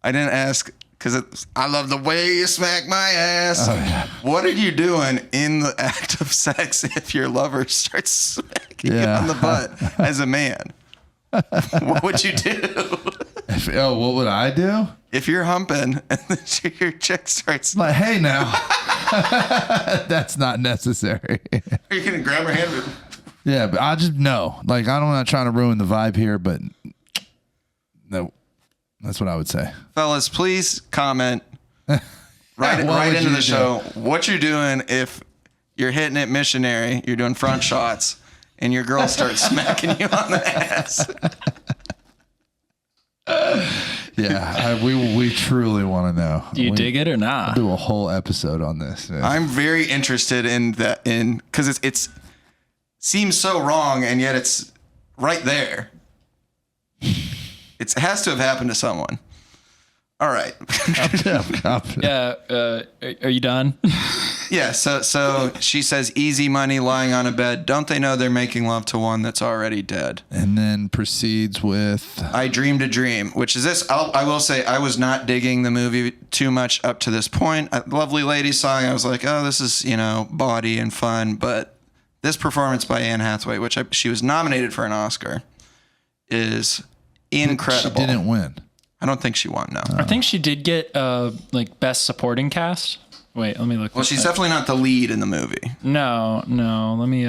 I didn't ask because I love the way you smack my ass. Oh, yeah. What are you doing in the act of sex if your lover starts smacking you on the butt as a man? What would you do? What would I do? If you're humping and then your chick starts, Like, hey now, that's not necessary. are you gonna grab her hand? Yeah, but I just know. Like, I'm not trying to ruin the vibe here, but no, that's what I would say. Fellas, please comment right would into you the do? show what you're doing if you're hitting it missionary, you're doing front shots, and your girl starts smacking you on the ass. Yeah, we truly want to know. Do you dig it or not? Do a whole episode on this. Yeah. I'm very interested in that, because it's seems so wrong, and yet it's right there. It has to have happened to someone. All right. Yeah. Are you done? Yeah. So she says, easy money lying on a bed. Don't they know they're making love to one that's already dead? And then proceeds with I dreamed a dream, which is this. I will say I was not digging the movie too much up to this point. A Lovely Lady song, I was like, oh, this is, bawdy and fun. But this performance by Anne Hathaway, which she was nominated for an Oscar, is incredible. She didn't win. I don't think she won, no. I think she did get best supporting cast. Wait, let me look. Well, she's definitely not the lead in the movie. No. Let me.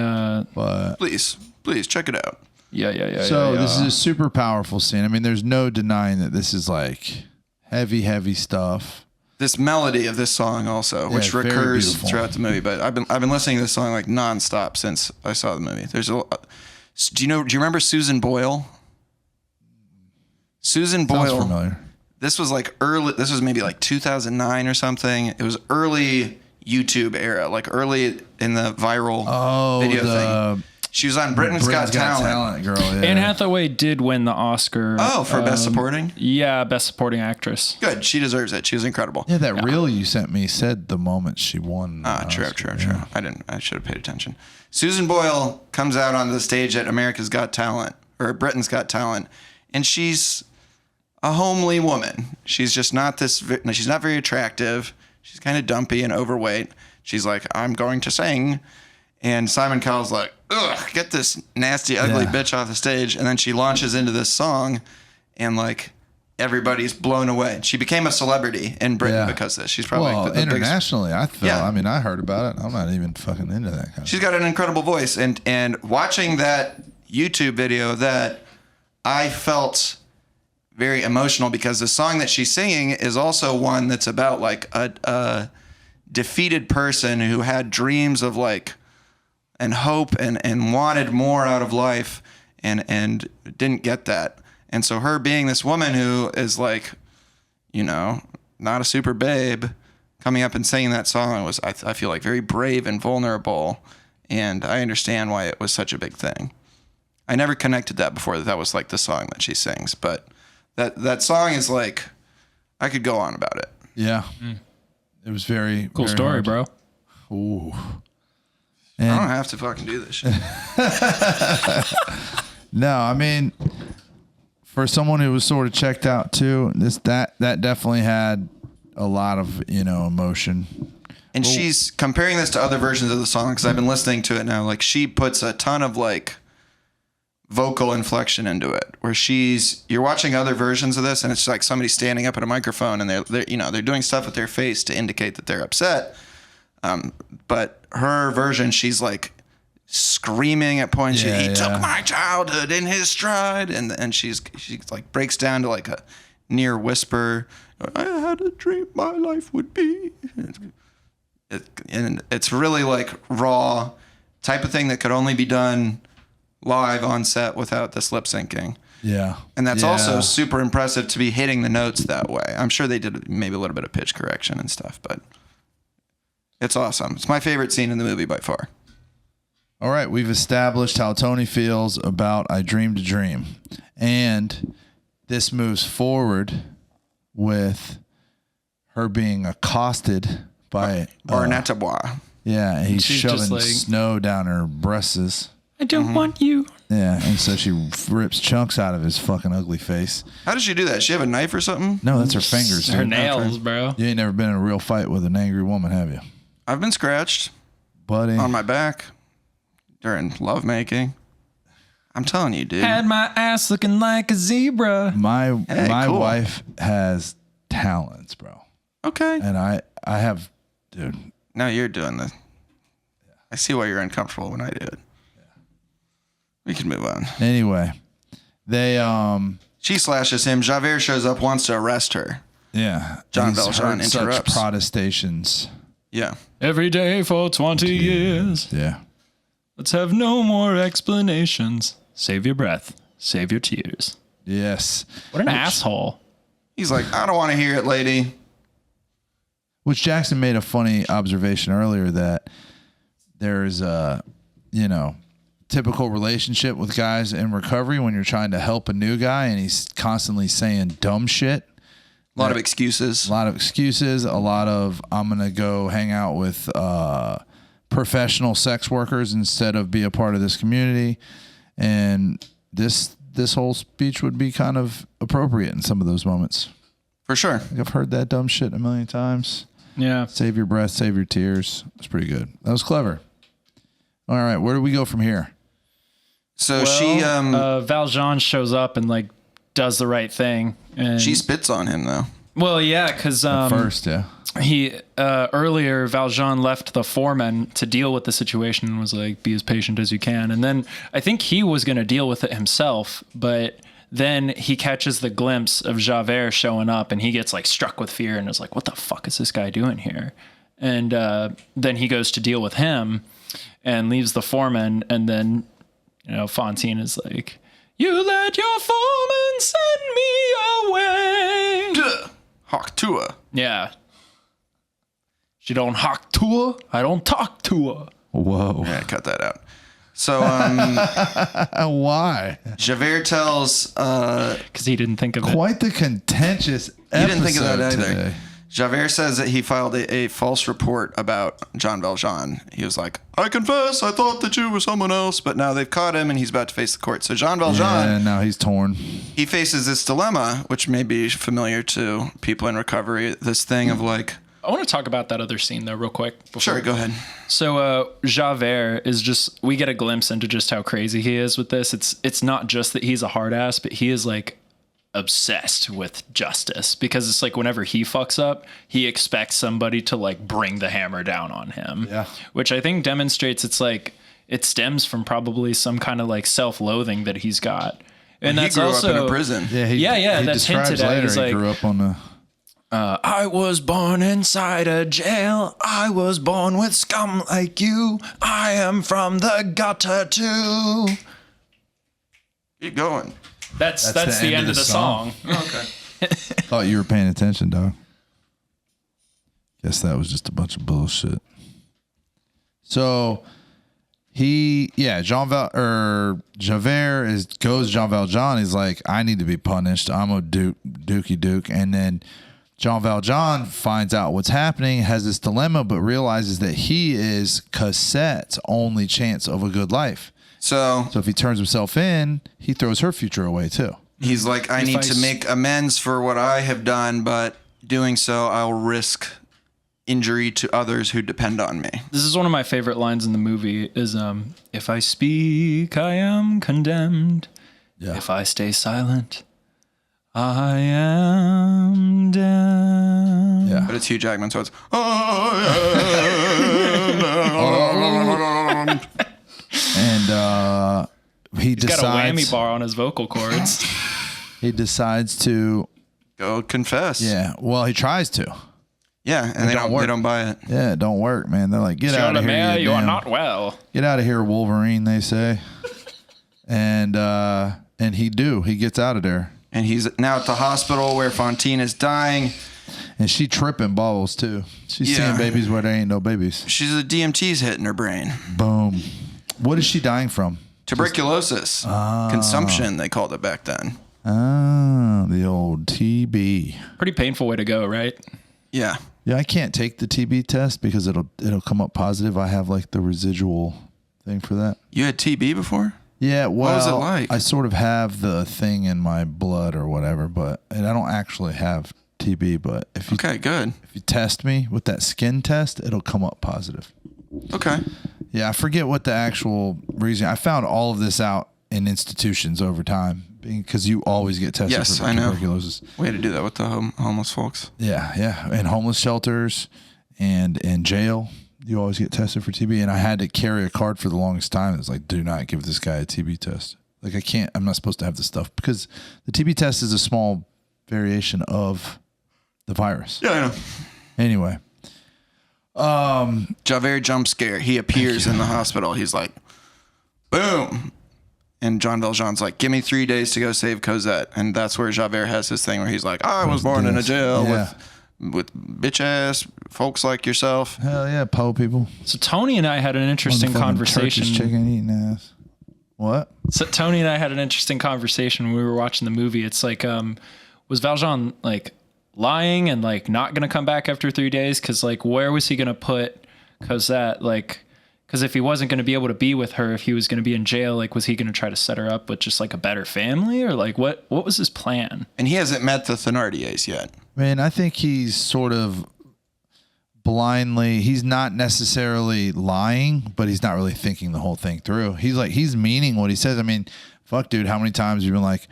But Please check it out. Yeah. so this is a super powerful scene. I mean, there's no denying that this is like heavy stuff. This melody of this song also, which very recurs beautiful. throughout the movie. But I've been listening to this song like nonstop since I saw the movie. Do you remember Susan Boyle? Susan Sounds Boyle. familiar. This was like early. This was maybe like 2009 or something. It was early YouTube era, like early in the viral video thing. She was on Britain's Got Talent. girl. Yeah. Anne Hathaway did win the Oscar. Oh, for Best Supporting? Yeah, Best Supporting Actress. Good. She deserves it. She was incredible. Yeah, that reel you sent me said the moment she won. True. I should have paid attention. Susan Boyle comes out on the stage at America's Got Talent, or Britain's Got Talent, and she's a homely woman. She's just not she's not very attractive. She's kind of dumpy and overweight. She's like, I'm going to sing. And Simon Cowell's like, ugh, get this nasty, ugly bitch off the stage. And then she launches into this song, and like everybody's blown away. She became a celebrity in Britain because of this. She's probably the internationally. I mean, I heard about it. I'm not even fucking into that kind She's got an incredible voice, and watching that YouTube video, that I felt very emotional, because the song that she's singing is also one that's about like a defeated person who had dreams of like and hope and wanted more out of life and didn't get that. And so her being this woman who is like, not a super babe, coming up and singing that song was, I feel like, very brave and vulnerable. And I understand why it was such a big thing. I never connected that before, that was like the song that she sings. But that song is like, I could go on about it. Yeah. It was very Cool very story, hard. bro. Ooh. I don't have to fucking do this shit. No, I mean, for someone who was sort of checked out too, that definitely had a lot of emotion. And she's comparing this to other versions of the song, because I've been listening to it now. Like, she puts a ton of like vocal inflection into it, where you're watching other versions of this, and it's like somebody standing up at a microphone, and they're doing stuff with their face to indicate that they're upset. But her version, she's like screaming at points. He took my childhood in his stride, and she like breaks down to like a near whisper. I had a dream my life would be. And it's really like raw type of thing that could only be done live on set without this lip syncing. Yeah. And that's also super impressive to be hitting the notes that way. I'm sure they did maybe a little bit of pitch correction and stuff, but it's awesome. It's my favorite scene in the movie by far. All right, we've established how Tony feels about I Dreamed a Dream. And this moves forward with her being accosted by Barnetta Bois. Yeah, he's She's shoving just like, snow down her breasts. I don't want you. Yeah, and so she rips chunks out of his fucking ugly face. How does she do that? Does she have a knife or something? No, that's her fingers. Her dude. nails, bro. You ain't never been in a real fight with an angry woman, have you? I've been scratched Buddy. on my back during lovemaking. I'm telling you, dude. Had my ass looking like a zebra. My cool. wife has talents, bro. Okay. And I have, dude. Now you're doing the... I see why you're uncomfortable when I do it. We can move on. Anyway, they She slashes him. Javert shows up, wants to arrest her. yeah. Jean He's Valjean heard such interrupts. protestations. Yeah. Every day for 20 years. Yeah. Let's have no more explanations. Save your breath. Save your tears. Yes. What an asshole. He's like, I don't want to hear it, lady. Which Jackson made a funny observation earlier that there's a, typical relationship with guys in recovery when you're trying to help a new guy and he's constantly saying dumb shit. A lot of excuses. A lot of excuses. A lot of I'm gonna go hang out with professional sex workers instead of be a part of this community. And this whole speech would be kind of appropriate in some of those moments. For sure. I've heard that dumb shit a million times. Yeah. Save your breath, save your tears. It's pretty good. That was clever. All right, where do we go from here? So she Valjean shows up and like does the right thing, and she spits on him though. Well, yeah, because First, yeah. he earlier Valjean left the foreman to deal with the situation and was like, be as patient as you can. And then I think he was going to deal with it himself, but then he catches the glimpse of Javert showing up and he gets like struck with fear and is like, what the fuck is this guy doing here? And then he goes to deal with him and leaves the foreman. And then, you know, Fantine is like, you let your foreman send me away. Hawk to her. Yeah. She don't hawk to her. I don't talk to her. Whoa. Yeah, cut that out. So Why? Javert tells Because he didn't think of it. Quite the contentious episode you didn't think of that either. today. Javert says that he filed a false report about Jean Valjean. He was like, I confess, I thought that you were someone else, but now they've caught him and he's about to face the court. So Jean Valjean, Yeah, now he's torn. he faces this dilemma, which may be familiar to people in recovery. This thing of like, I want to talk about that other scene though, real quick. sure, go ahead. So Javert is just, we get a glimpse into just how crazy he is with this. It's not just that he's a hard ass, but he is like obsessed with justice, because it's like whenever he fucks up, he expects somebody to like bring the hammer down on him. Yeah. Which I think demonstrates it's like, it stems from probably some kind of like self-loathing that he's got. And He that's grew also up in a prison. Yeah, he that's describes hinted at. later He's he like, grew up on the... I was born inside a jail. I was born with scum like you. I am from the gutter too. Keep going. That's the end of the song. Okay. Thought you were paying attention, dog. Guess that was just a bunch of bullshit. So Javert goes Jean Valjean. He's like, I need to be punished. I'm a dookie duke. And then Jean Valjean finds out what's happening, has this dilemma, but realizes that he is Cosette's only chance of a good life. So if he turns himself in, he throws her future away too. he's like, I need to make amends for what I have done, but doing so, I'll risk injury to others who depend on me. This is one of my favorite lines in the movie is, if I speak, I am condemned. Yeah. If I stay silent, I am damned. Yeah. But it's Hugh Jackman, so it's, And he He's got a decides whammy bar on his vocal cords. he decides to go confess. well, he tries to. Yeah, and they don't buy it. Yeah, it don't work, man. They're like, get out of here. Mayor, you are damn- not well. Get out of here, Wolverine, they say. and he gets out of there. And he's now at the hospital where Fantine is dying. And she tripping balls too. She's Yeah. seeing babies where there ain't no babies. She's a DMT's hitting her brain. Boom. What is she dying from? Tuberculosis. Consumption, they called it back then. Ah, the old TB. Pretty painful way to go, right? Yeah. Yeah, I can't take the TB test because it'll come up positive. I have like the residual thing for that. You had TB before? Yeah, well, What was it like? I sort of have the thing in my blood or whatever, and I don't actually have TB. But if you test me with that skin test, it'll come up positive. Okay. Yeah, I forget what the actual reason. I found all of this out in institutions over time because you always get tested for tuberculosis. We had to do that with the homeless folks. Yeah, and homeless shelters and in jail. You always get tested for TB, and I had to carry a card for the longest time. It was like, do not give this guy a TB test. Like, I'm not supposed to have this stuff because the TB test is a small variation of the virus. Yeah, I know. Anyway. Javert jump scare. He appears in the hospital. He's like, boom. And Jean Valjean's like, give me 3 days to go save Cosette. And that's where Javert has his thing where he's like, I was born in a jail with bitch ass folks like yourself. Hell yeah, po people. So Tony and I had an interesting conversation. Turkish chicken eating ass. What? So Tony and I had an interesting conversation when we were watching the movie. It's like, was Valjean like lying and like not gonna come back after 3 days? Because like, where was he gonna put Cosette? Like, because if he wasn't gonna be able to be with her, if he was gonna be in jail, like, was he gonna try to set her up with just like a better family, or like what was his plan? And he hasn't met the Thénardiers yet. Man, I think he's sort of blindly, he's not necessarily lying, but he's not really thinking the whole thing through. He's meaning what he says. I mean, fuck, dude, how many times have you been like,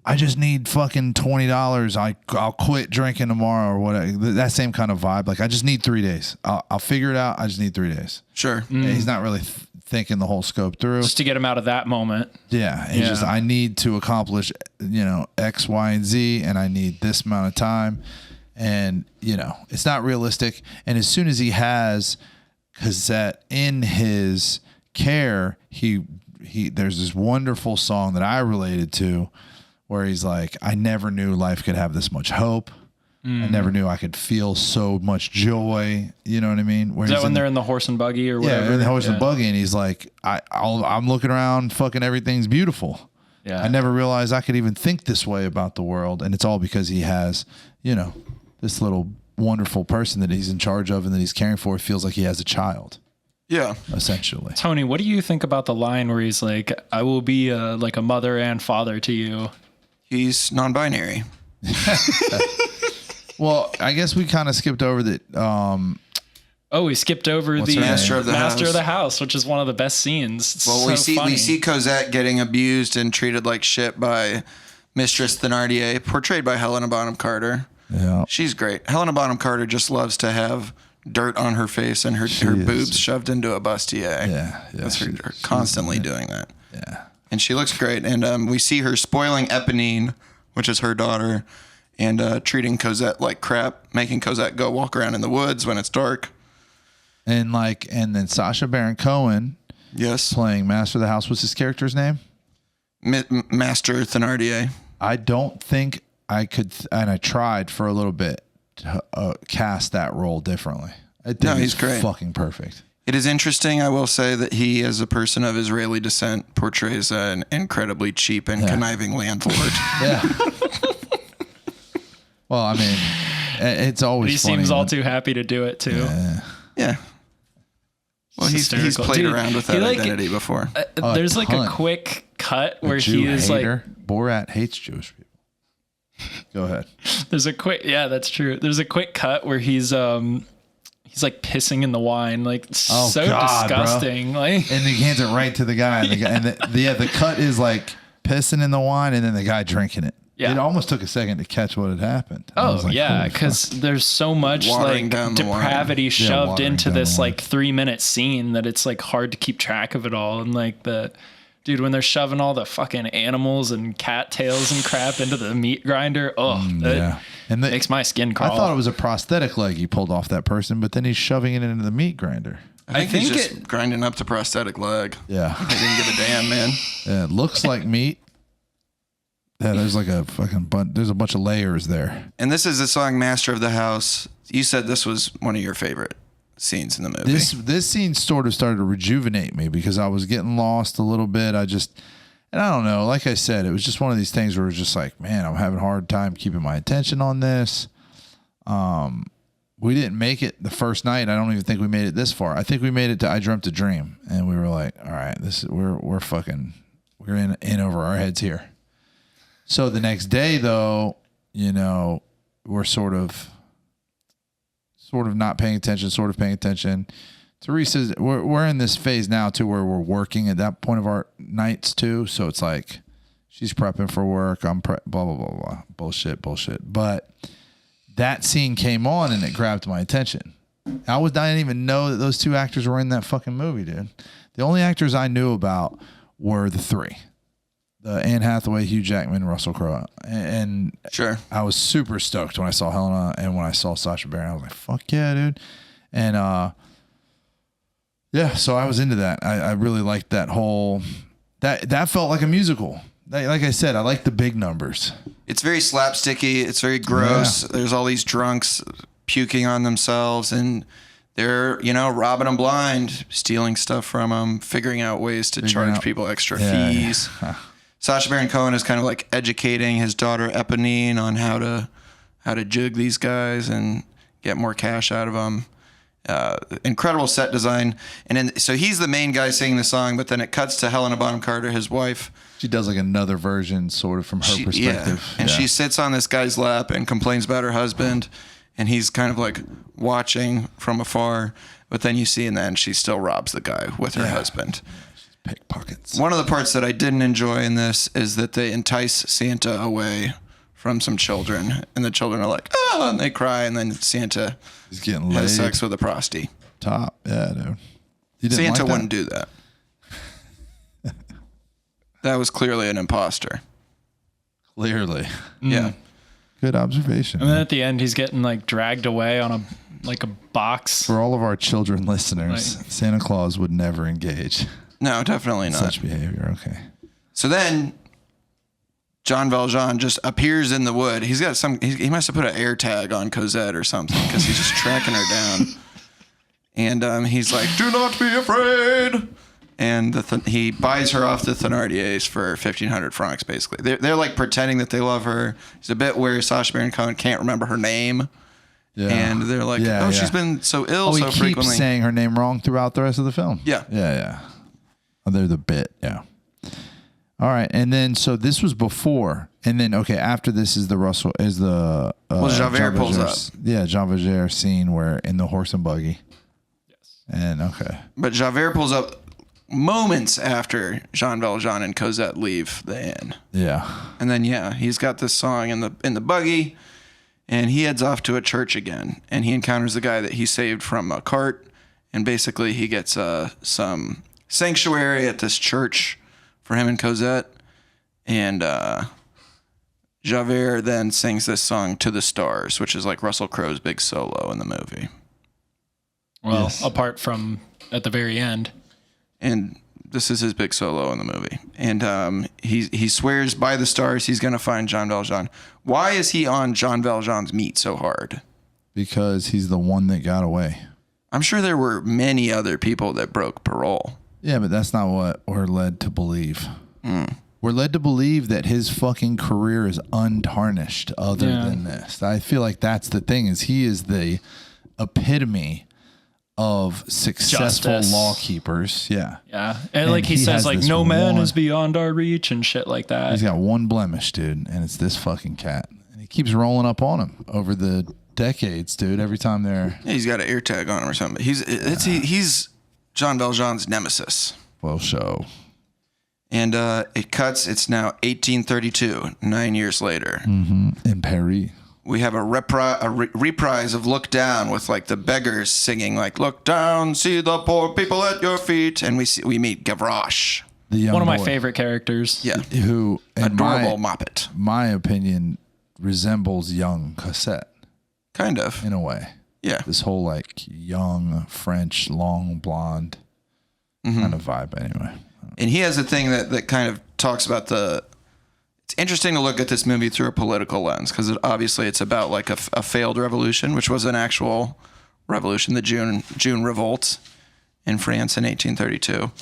I just need fucking $20. I'll quit drinking tomorrow or whatever. That same kind of vibe. Like, I just need 3 days. I'll figure it out. I just need 3 days. Sure. Yeah, he's not really thinking the whole scope through. Just to get him out of that moment. Yeah. He's just, I need to accomplish, X, Y, and Z, and I need this amount of time. And, it's not realistic. And as soon as he has Cosette in his care, there's this wonderful song that I related to where he's like, I never knew life could have this much hope. I never knew I could feel so much joy. You know what I mean? Is that when they're in the horse and buggy or whatever? Yeah, in the horse and buggy, and he's like, I'm looking around, fucking everything's beautiful. Yeah. I never realized I could even think this way about the world, and it's all because he has, this little wonderful person that he's in charge of and that he's caring for. It feels like he has a child. Yeah. Essentially. Tony, what do you think about the line where he's like, I will be like a mother and father to you? He's non-binary. Well, I guess we kind of skipped over that. We skipped over the Master of the House, which is one of the best scenes. It's well, we see Cosette getting abused and treated like shit by Mistress Thénardier, portrayed by Helena Bonham Carter. Yeah. She's great. Helena Bonham Carter just loves to have dirt on her face and her boobs shoved into a bustier. Yeah. That's her constantly doing that. Yeah. And she looks great. And we see her spoiling Eponine, which is her daughter, and treating Cosette like crap, making Cosette go walk around in the woods when it's dark. And then Sacha Baron Cohen, yes, playing Master of the House. What's his character's name? Master Thénardier. I don't think I could, and I tried for a little bit to cast that role differently. I think he's great. Fucking perfect. It is interesting, I will say, that he, as a person of Israeli descent, portrays an incredibly cheap and conniving landlord. Yeah. Well, I mean, it's always he funny seems all too happy to do it, too. Yeah. Well, he's played around with that identity before. There's like a quick cut where he is hater. Like... Borat hates Jewish people. Go ahead. There's a quick... Yeah, that's true. There's a quick cut where he's like pissing in the wine, like disgusting. Bro. Like, and he hands it right to the guy, and the cut is like pissing in the wine, and then the guy drinking it. Yeah. It almost took a second to catch what had happened. Oh yeah, because there's so much like depravity shoved into this like 3-minute scene that it's like hard to keep track of it all, and like dude, when they're shoving all the fucking animals and cattails and crap into the meat grinder, and it makes my skin crawl. I thought it was a prosthetic leg he pulled off that person, but then he's shoving it into the meat grinder. I think he's just grinding up the prosthetic leg. Yeah. He didn't give a damn, man. Yeah, it looks like meat. Yeah, there's like a fucking there's a bunch of layers there. And this is the song Master of the House. You said this was one of your favorite scenes in the movie. This scene sort of started to rejuvenate me because I was getting lost a little bit. And I don't know, like I said, it was just one of these things where it was just like, man, I'm having a hard time keeping my attention on this. We didn't make it the first night. I don't even think we made it this far. I think we made it to I Dreamt a Dream, and we were like, all right, we're in over our heads here. So the next day, though, we're sort of not paying attention, sort of paying attention. Teresa's, we're in this phase now too, where we're working at that point of our nights too. So it's like she's prepping for work. I'm blah, blah, blah, blah. Bullshit. But that scene came on and it grabbed my attention. I didn't even know that those two actors were in that fucking movie, dude. The only actors I knew about were the three. Anne Hathaway, Hugh Jackman, Russell Crowe. And sure, I was super stoked when I saw Helena and when I saw Sacha Baron. I was like, fuck yeah, dude. And so I was into that. I really liked that whole... That felt like a musical. Like I said, I like the big numbers. It's very slapsticky. It's very gross. Yeah. There's all these drunks puking on themselves, and they're, robbing them blind, stealing stuff from them, figuring out ways to charge people extra fees. Yeah. Sacha Baron Cohen is kind of like educating his daughter Eponine on how how to jig these guys and get more cash out of them. Incredible set design. And then, so he's the main guy singing the song, but then it cuts to Helena Bonham Carter, his wife. She does like another version sort of from her perspective. Yeah. And she sits on this guy's lap and complains about her husband. And he's kind of like watching from afar. But then you see in the end, she still robs the guy with her husband. She's pickpockets. One of the parts that I didn't enjoy in this is that they entice Santa away from some children. And the children are like, oh, and they cry. And then Santa He's getting laid. has sex with a prosty. Top. Yeah, dude. You didn't Santa like that? wouldn't do that. That was clearly an imposter. Clearly. Yeah. Good observation. And then at the end, he's getting like dragged away on a box. For all of our children listeners, Santa Claus would never engage No, definitely not. such behavior. Okay. So then Jean Valjean just appears in the wood. He's got he must have put an air tag on Cosette or something because he's just tracking her down. And he's like, do not be afraid. And he buys her off the Thénardiers for 1,500 francs, basically. They're like pretending that they love her. It's a bit where Sacha Baron Cohen can't remember her name. Yeah. And they're like, she's been so ill so frequently. He keeps saying her name wrong throughout the rest of the film. Yeah. Yeah. Oh, they're the bit. Yeah. All right. And then, so this was before. And then, okay, after this is the Javert pulls up. Yeah, Jean Valjean scene where in the horse and buggy. Yes. And, okay. But Javert pulls up moments after Jean Valjean and Cosette leave the inn. Yeah. And then, he's got this song in the buggy. And he heads off to a church again, and he encounters the guy that he saved from a cart, and basically he gets some sanctuary at this church for him and Cosette, and Javert then sings this song To the Stars, which is like Russell Crowe's big solo in the movie. Well, apart from at the very end. And this is his big solo in the movie. And he swears by the stars he's going to find Jean Valjean. Why is he on Jean Valjean's meat so hard? Because he's the one that got away. I'm sure there were many other people that broke parole. Yeah, but that's not what we're led to believe. We're led to believe that his fucking career is untarnished other than this. I feel like that's the thing, is he is the epitome of successful Justice. law keepers. Yeah. Yeah. And like he says, like, no man is beyond our reach and shit like that. He's got one blemish, dude, and it's this fucking cat. And he keeps rolling up on him over the decades, dude, every time they're... Yeah, he's got an air tag on him or something. He's Jean Valjean's nemesis. Well, show. And it cuts. It's now 1832, 9 years later. In Paris. We have a reprise of Look Down with like the beggars singing like, look down, see the poor people at your feet. And we meet Gavroche. The young One of my boy, favorite characters. Yeah. who, in Adorable moppet. my opinion, resembles young Cosette Kind of. in a way. Yeah. This whole like young French, long blonde kind of vibe anyway. And he has a thing that kind of talks about it's interesting to look at this movie through a political lens because obviously it's about like a failed revolution, which was an actual revolution, the June Revolt in France in 1832.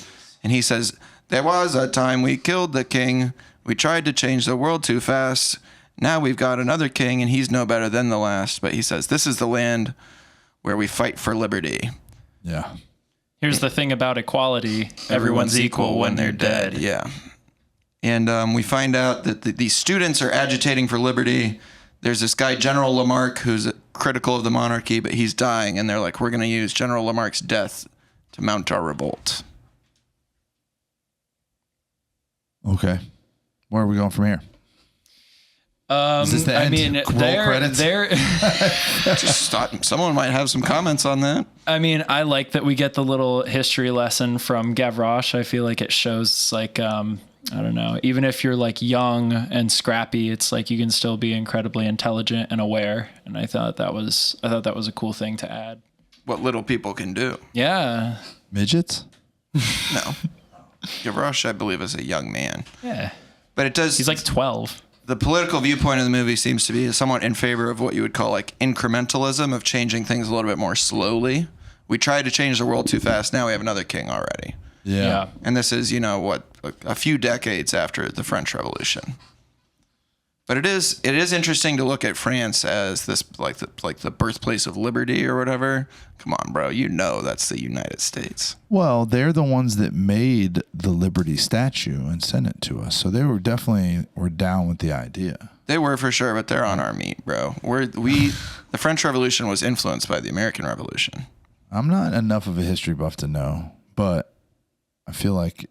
And he says, there was a time we killed the king. We tried to change the world too fast. Now we've got another king and he's no better than the last. But he says, this is the land where we fight for liberty. Yeah. Here's the thing about equality. Everyone's equal when they're dead. Yeah. And we find out that these students are agitating for liberty. There's this guy, General Lamarck, who's critical of the monarchy, but he's dying. And they're like, we're going to use General Lamarck's death to mount our revolt. Okay. Where are we going from here? Is this the end? I mean, Roll credits? Just thought someone might have some comments on that. I mean, I like that we get the little history lesson from Gavroche. I feel like it shows like, I don't know, even if you're like young and scrappy, it's like you can still be incredibly intelligent and aware. And I thought that was a cool thing to add. What little people can do. Yeah. Midgets? No. Gavroche, I believe, is a young man. Yeah. But it does... He's like 12. The political viewpoint of the movie seems to be somewhat in favor of what you would call like incrementalism, of changing things a little bit more slowly. We tried to change the world too fast. Now we have another king already. Yeah. And this is, a few decades after the French Revolution. But it is interesting to look at France as this like the birthplace of liberty or whatever. Come on, bro, that's the United States. Well, they're the ones that made the Liberty statue and sent it to us, so they were definitely down with the idea. They were for sure, but they're on our meat, bro. The French Revolution was influenced by the American Revolution. I'm not enough of a history buff to know, but I feel like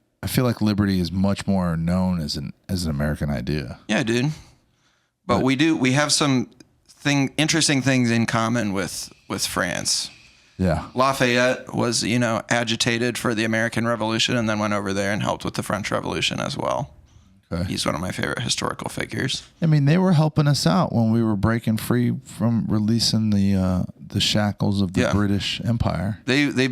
liberty is much more known as an American idea. Yeah, dude. But we have some interesting things in common with France. Yeah. Lafayette was, agitated for the American Revolution and then went over there and helped with the French Revolution as well. Okay. He's one of my favorite historical figures. I mean, they were helping us out when we were breaking free from releasing the shackles of the British Empire. They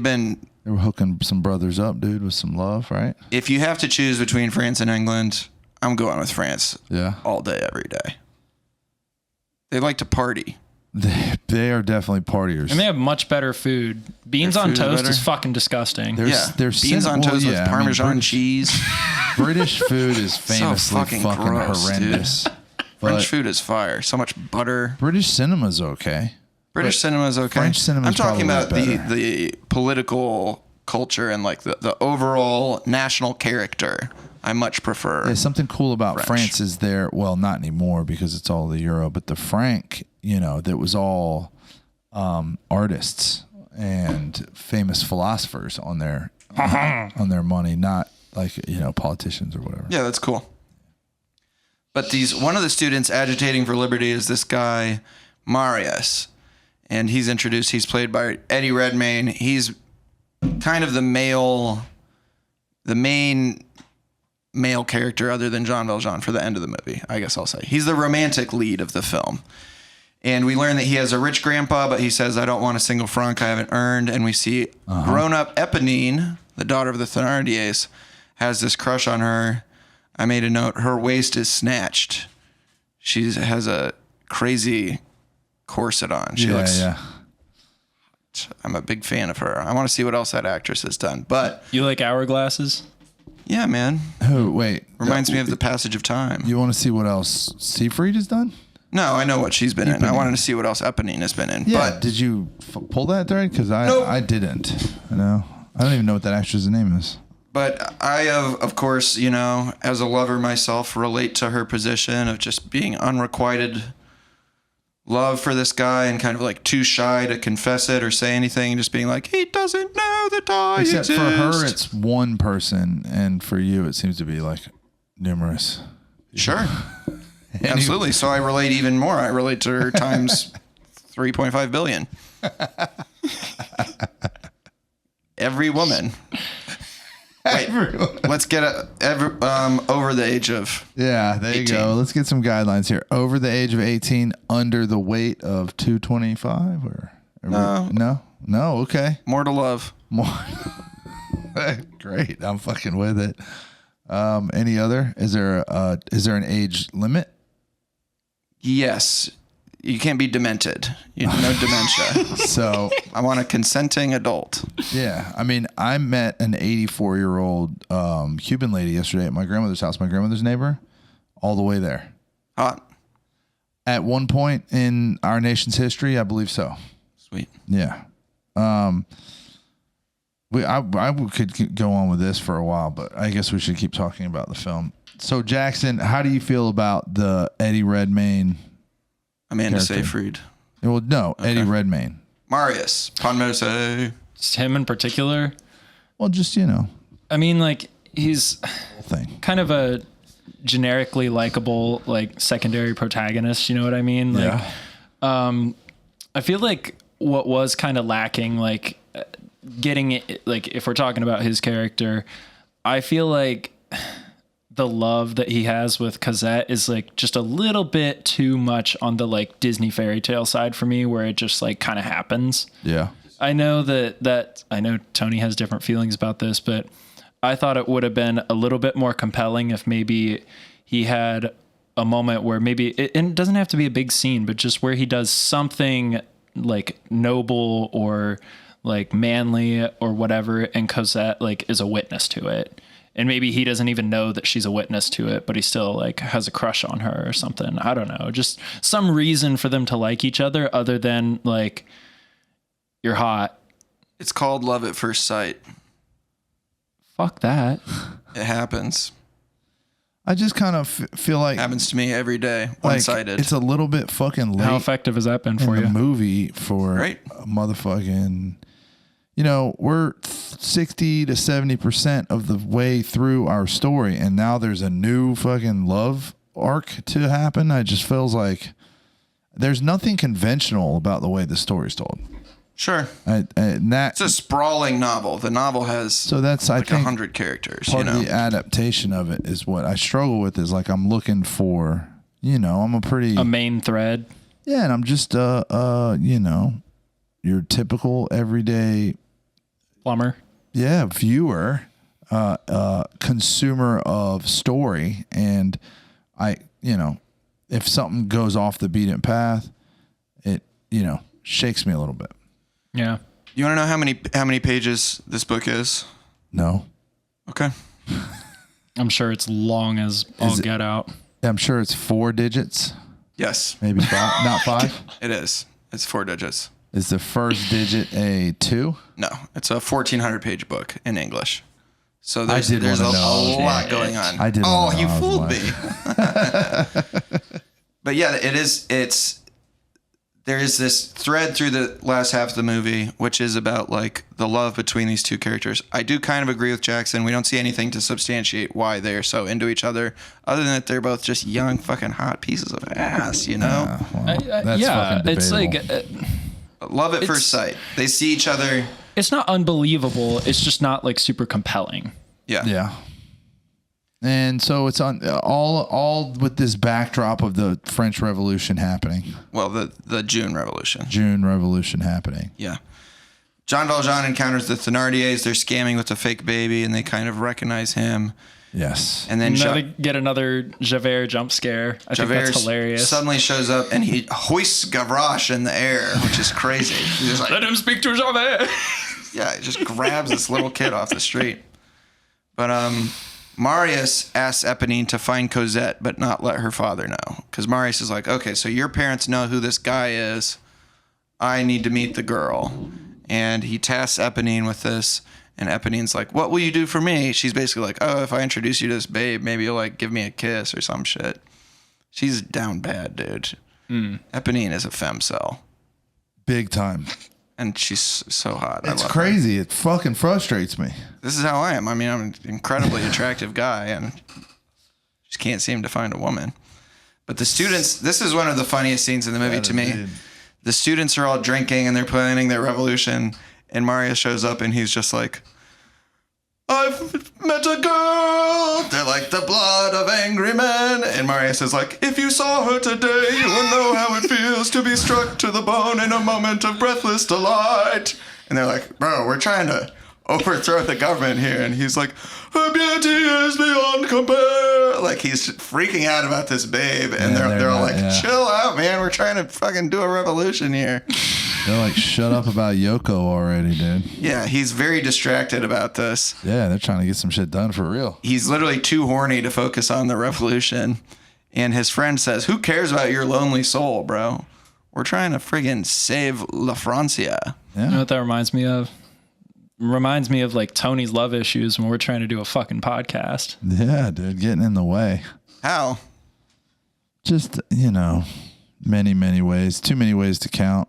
were hooking some brothers up, dude, with some love, right? If you have to choose between France and England, I'm going with France. Yeah. All day, every day. They like to party. They are definitely partiers. And they have much better food. Beans on toast is fucking disgusting. There's beans on toast with Parmesan cheese. British food is famously fucking gross, horrendous. French food is fire. So much butter. British cinema's okay. British cinema's okay. French cinema's I'm talking about better. the political culture and like the overall national character. I much prefer. Yeah, something cool about France is there. Well, not anymore because it's all the euro, but the franc, that was all artists and famous philosophers on their money, not like politicians or whatever. Yeah, that's cool. But one of the students agitating for liberty is this guy Marius, and he's introduced. He's played by Eddie Redmayne. He's kind of the main male character other than Jean Valjean for the end of the movie, I guess I'll say. He's the romantic lead of the film. And we learn that he has a rich grandpa, but he says, I don't want a single franc I haven't earned. And we see grown-up Eponine, the daughter of the Thénardiers, has this crush on her. I made a note. Her waist is snatched. She has a crazy corset on. She looks... I'm a big fan of her. I want to see what else that actress has done. But you like hourglasses? Yeah, man. Oh, wait. Reminds me of The Passage of Time. You want to see what else Seyfried has done? No, I know what she's been in. I wanted to see what else Eponine has been in. Yeah, but did you pull that thread? Because I didn't. I don't even know what that actress's name is. But I, of course, as a lover myself, relate to her position of just being unrequited love for this guy and kind of like too shy to confess it or say anything, just being like, he doesn't know that I exist. Except for her, it's one person, and for you, it seems to be like numerous. Sure. Absolutely. So I relate even more. I relate to her times 3.5 billion. Every woman. Wait, let's get over the age of there 18. You go. Let's get some guidelines here. Over the age of 18, under the weight of 225, no. Okay. More to love. More. Great. I'm fucking with it. Any other? Is there an age limit? Yes. You can't be demented. No dementia. So I want a consenting adult. Yeah. I mean, I met an 84-year-old Cuban lady yesterday at my grandmother's house, my grandmother's neighbor, all the way there. Hot. At one point in our nation's history, I believe so. Sweet. Yeah. I could go on with this for a while, but I guess we should keep talking about the film. So, Jackson, how do you feel about the Eddie Redmayne... Amanda Seyfried. Well, no, okay. Eddie Redmayne. Marius. Ponmose. Just him in particular? Well, just, I mean, like, he's kind of a generically likable, like, secondary protagonist, you know what I mean? Like, I feel like what was kind of lacking, like, getting it, like, if we're talking about his character, I feel like... the love that he has with Cosette is like just a little bit too much on the like Disney fairy tale side for me, where it just like kind of happens. Yeah. I know that I know Tony has different feelings about this, but I thought it would have been a little bit more compelling if maybe he had a moment where maybe it doesn't have to be a big scene, but just where he does something like noble or like manly or whatever, and Cosette like is a witness to it. and maybe he doesn't even know that she's a witness to it, but he still like has a crush on her or something. I don't know. Just some reason for them to like each other other than like, you're hot. It's called love at first sight. Fuck that. It happens. I just kind of feel like Happens to me every day. like, One-sided. it's a little bit fucking late How effective has that been for in the you? movie for Right. a motherfucking, you know, we're 60 to 70% of the way through our story, and now there's a new fucking love arc to happen. It just feels like there's nothing conventional about the way the story's told. Sure. And that, It's a sprawling novel. The novel has so that's, like I think, 100 characters, part you know? of the adaptation of it is what I struggle with is like, I'm looking for, you know, I'm A main thread. yeah, and I'm just, you know, your typical everyday, Plumber. yeah, viewer, consumer of story. And I, you know, if something goes off the beaten path, it, you know, shakes me a little bit. Yeah. You want to know how many pages this book is? No. Okay. I'm sure it's long as all get out. I'm sure it's 4 digits, Yes, maybe 5, not 5. it is. It's 4 digits. Is the first digit a 2? No, it's a 1,400-page book in English. So I there's did a wanna know. lot going on. I did Oh, wanna know. you I was fooled like- me. But yeah, there is this thread through the last half of the movie, which is about like the love between these two characters. I do kind of agree with Jackson. We don't see anything to substantiate why they're so into each other, other than that they're both just young, fucking hot pieces of ass, you know? Well, that's fucking it's debatable. like Love at first sight. They see each other. it's not unbelievable. It's just not like super compelling. Yeah. Yeah. And so it's on all with this backdrop of the French Revolution happening, Well, the June Revolution. June Revolution happening. Yeah. Jean Valjean encounters the Thénardiers. They're scamming with a fake baby, and they kind of recognize him. Yes. And then Get another Javert jump scare. I think Javert that's hilarious. suddenly shows up, and he hoists Gavroche in the air, which is crazy. He's just like, Let him speak to Javert. yeah, he just grabs this little kid off the street. But Marius asks Eponine to find Cosette, but not let her father know. Because Marius is like, okay, so your parents know who this guy is. I need to meet the girl. And he tasks Eponine with this. And Eponine's like, what will you do for me? She's basically like, oh, if I introduce you to this babe, maybe you'll like give me a kiss or some shit. She's down bad, dude. Eponine is a femcel. Big time. And she's so hot. I It's love crazy. It fucking frustrates me. This is how I am. I mean, I'm an incredibly attractive guy and just can't seem to find a woman. But the students, this is one of the funniest scenes in the movie to me. Dude. The students are all drinking and they're planning their revolution. And Mario shows up and he's just like, I've met a girl. They're like, the blood of angry men. And Marius is like, if you saw her today, you would know how it feels to be struck to the bone in a moment of breathless delight. And they're like, bro, we're trying to overthrow the government here. And he's like, her beauty is beyond compare. Like, he's freaking out about this babe. And Yeah, they're all not- like, yeah. chill out, man. We're trying to fucking do a revolution here. They're like, shut up about Yoko already, dude. Yeah, he's very distracted about this. Yeah, they're trying to get some shit done for real. He's literally too horny to focus on the revolution. And his friend says, who cares about your lonely soul, bro? We're trying to friggin' save La Francia. You know what that reminds me of? Reminds me of like Tony's love issues when we're trying to do a fucking podcast. Yeah, dude, getting in the way. How? Just, you know, many, many ways. Too many ways to count.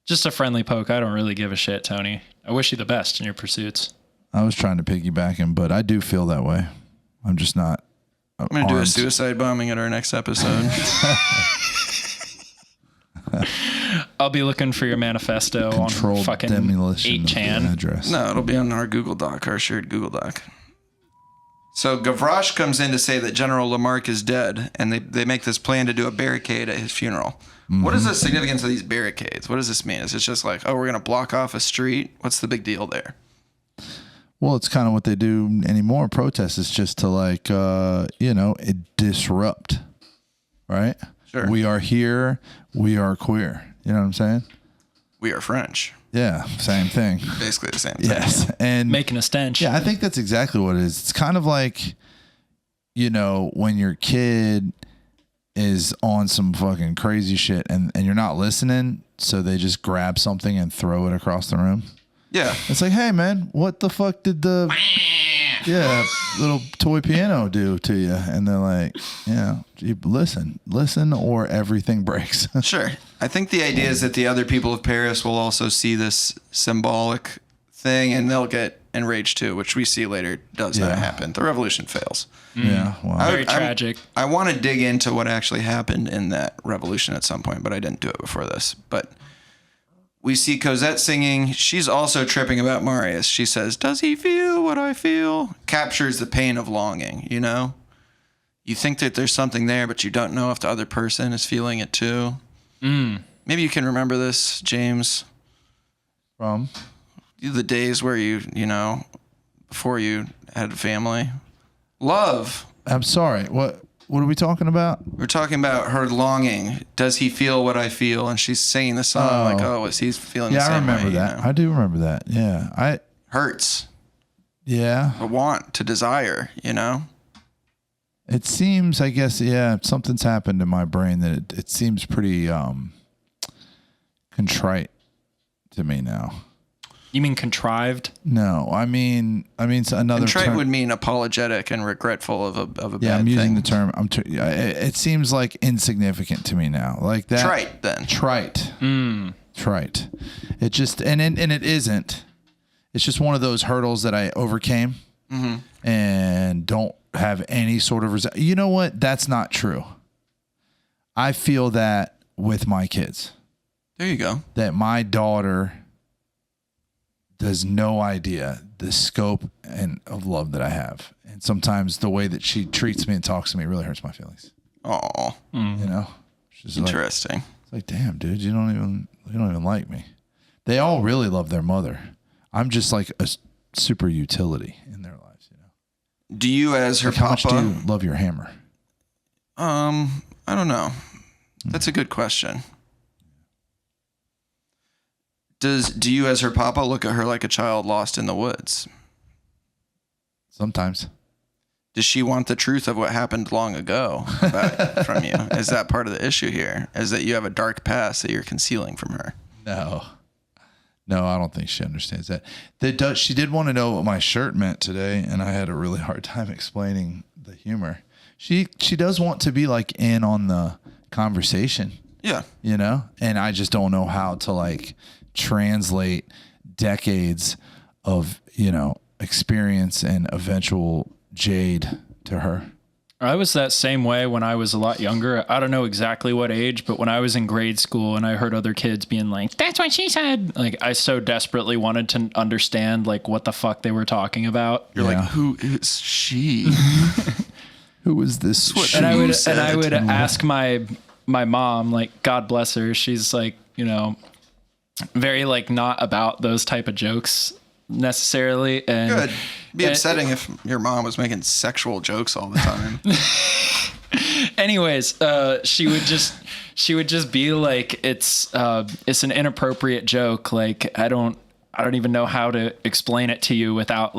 Just a friendly poke. I don't really give a shit, Tony. I wish you the best in your pursuits. I was trying to piggyback him, but I do feel that way. I'm just not. I'm going to do a suicide bombing at our next episode. I'll be looking for your manifesto on Controlled fucking demolition of the 8chan. address. No, it'll be on our Google Doc, our shared Google Doc. So Gavroche comes in to say that General Lamarck is dead, and they make this plan to do a barricade at his funeral. What is the significance of these barricades? What does this mean? Is it just like, oh, we're going to block off a street? What's the big deal there? Well, it's kind of what they do anymore. Protests is just to like, you know, disrupt, right? Sure. We are here. We are queer. You know what I'm saying? We Are French. Yeah, same thing. Basically the same thing. Yes, and Making a stench. yeah, I think that's exactly what it is. It's kind of like, when your kid is on some fucking crazy shit and you're not listening, so they just grab something and throw it across the room. Yeah. It's like, hey man, what the fuck did the little toy piano do to you? And they're like, you listen or everything breaks. Sure. I think the idea is that the other people of Paris will also see this symbolic thing and they'll get enraged too, which we see later does not happen. The revolution fails. Yeah. Wow. Very tragic. I want to dig into what actually happened in that revolution at some point, but I didn't do it before this. But we see Cosette singing. She's also tripping about Marius. She says, "Does he feel what I feel?" Captures the pain of longing, You think that there's something there, but you don't know if the other person is feeling it too. Maybe you can remember this, James. From? The days where before you had a family. Love. I'm sorry. What are we talking about? We're talking about her longing. Does he feel what I feel? And she's singing the song is he feeling the same way? Yeah, I remember that. I do remember that. Yeah. Hurts. Yeah. A want to desire, It seems, I guess, something's happened in my brain that it seems pretty contrite to me now. You mean contrived? No, I mean another contrite term would mean apologetic and regretful of a bad thing. Yeah, I'm using the term. It seems like insignificant to me now. Like that. Trite then. Trite. Trite. It just and it isn't. It's just one of those hurdles that I overcame and don't have any sort of You know what? That's not true. I feel that with my kids. There you go. That my daughter has no idea the scope of love that I have. And sometimes the way that she treats me and talks to me really hurts my feelings. Oh, She's interesting. It's like, damn, dude, you don't even like me. They all really love their mother. I'm just like a super utility in their lives, Do you, as her how papa, much do you love your hammer? I don't know. That's a good question. Do you, as her papa, look at her like a child lost in the woods? Sometimes. Does she want the truth of what happened long ago from you? Is that part of the issue here? Is that you have a dark past that you're concealing from her? No, I don't think she understands that. She did want to know what my shirt meant today, and I had a really hard time explaining the humor. She does want to be like in on the conversation. Yeah. And I just don't know how to translate decades of, experience and eventual jade to her. I was that same way when I was a lot younger. I don't know exactly what age, but when I was in grade school and I heard other kids being like, "That's what she said." I so desperately wanted to understand what the fuck they were talking about. You're like, who is she? Who is this? And I would ask my mom, God bless her. She's very not about those type of jokes necessarily. And good. Be upsetting if your mom was making sexual jokes all the time. Anyways, she would just be like, it's an inappropriate joke. I don't even know how to explain it to you without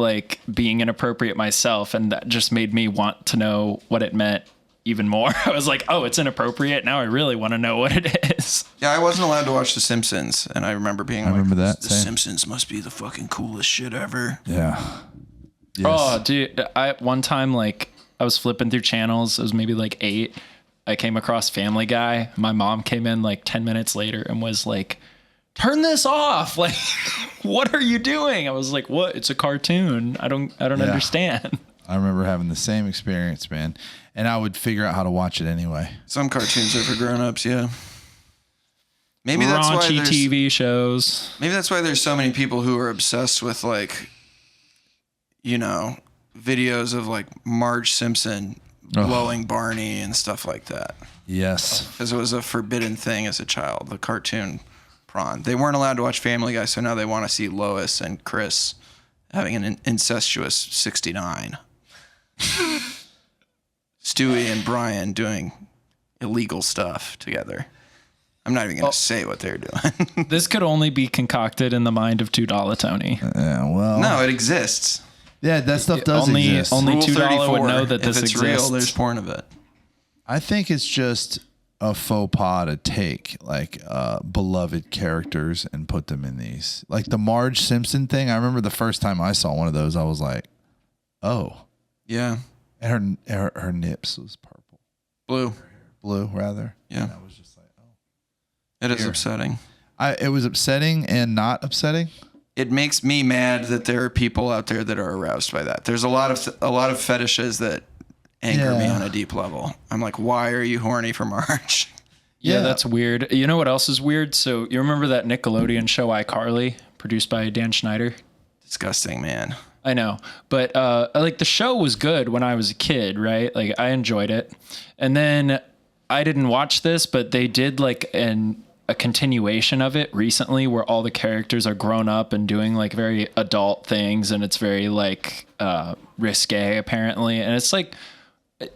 being inappropriate myself. And that just made me want to know what it meant even more. I was like, oh, it's inappropriate. Now I really want to know what it is. Yeah, I wasn't allowed to watch The Simpsons. And I remember being that. The Simpsons must be the fucking coolest shit ever. Yeah. Yes. Oh, dude. One time, I was flipping through channels. It was maybe 8. I came across Family Guy. My mom came in 10 minutes later and was like, "Turn this off. What are you doing?" I was like, "What? It's a cartoon. I don't understand." I remember having the same experience, man. And I would figure out how to watch it anyway. Some cartoons are for grown-ups, yeah. Maybe that's why raunchy TV shows. Maybe that's why there's so many people who are obsessed with videos of Marge Simpson blowing Barney and stuff like that. Yes. Because it was a forbidden thing as a child, the cartoon prawn. They weren't allowed to watch Family Guy, so now they want to see Lois and Chris having an incestuous 69. Stewie and Brian doing illegal stuff together. I'm not even going to say what they're doing. This could only be concocted in the mind of $2 Tony. Yeah, well. No, it exists. Yeah, that stuff does exist. Only Rule $2 would 34, know that this if it's exists. real, there's porn of it. I think it's just a faux pas to take like beloved characters and put them in these. Like the Marge Simpson thing. I remember the first time I saw one of those, I was like, oh. Yeah. And her nips was purple. Blue, rather. Yeah. And I was just like, oh. It is upsetting. It was upsetting and not upsetting. It makes me mad that there are people out there that are aroused by that. There's a lot of fetishes that anger me on a deep level. I'm like, why are you horny for Marge? Yeah, that's weird. You know what else is weird? So you remember that Nickelodeon show iCarly, produced by Dan Schneider? Disgusting, man. I know, but like the show was good when I was a kid, right? Like I enjoyed it, and then I didn't watch this, but they did like a continuation of it recently, where all the characters are grown up and doing like very adult things, and it's very like risque apparently, and it's like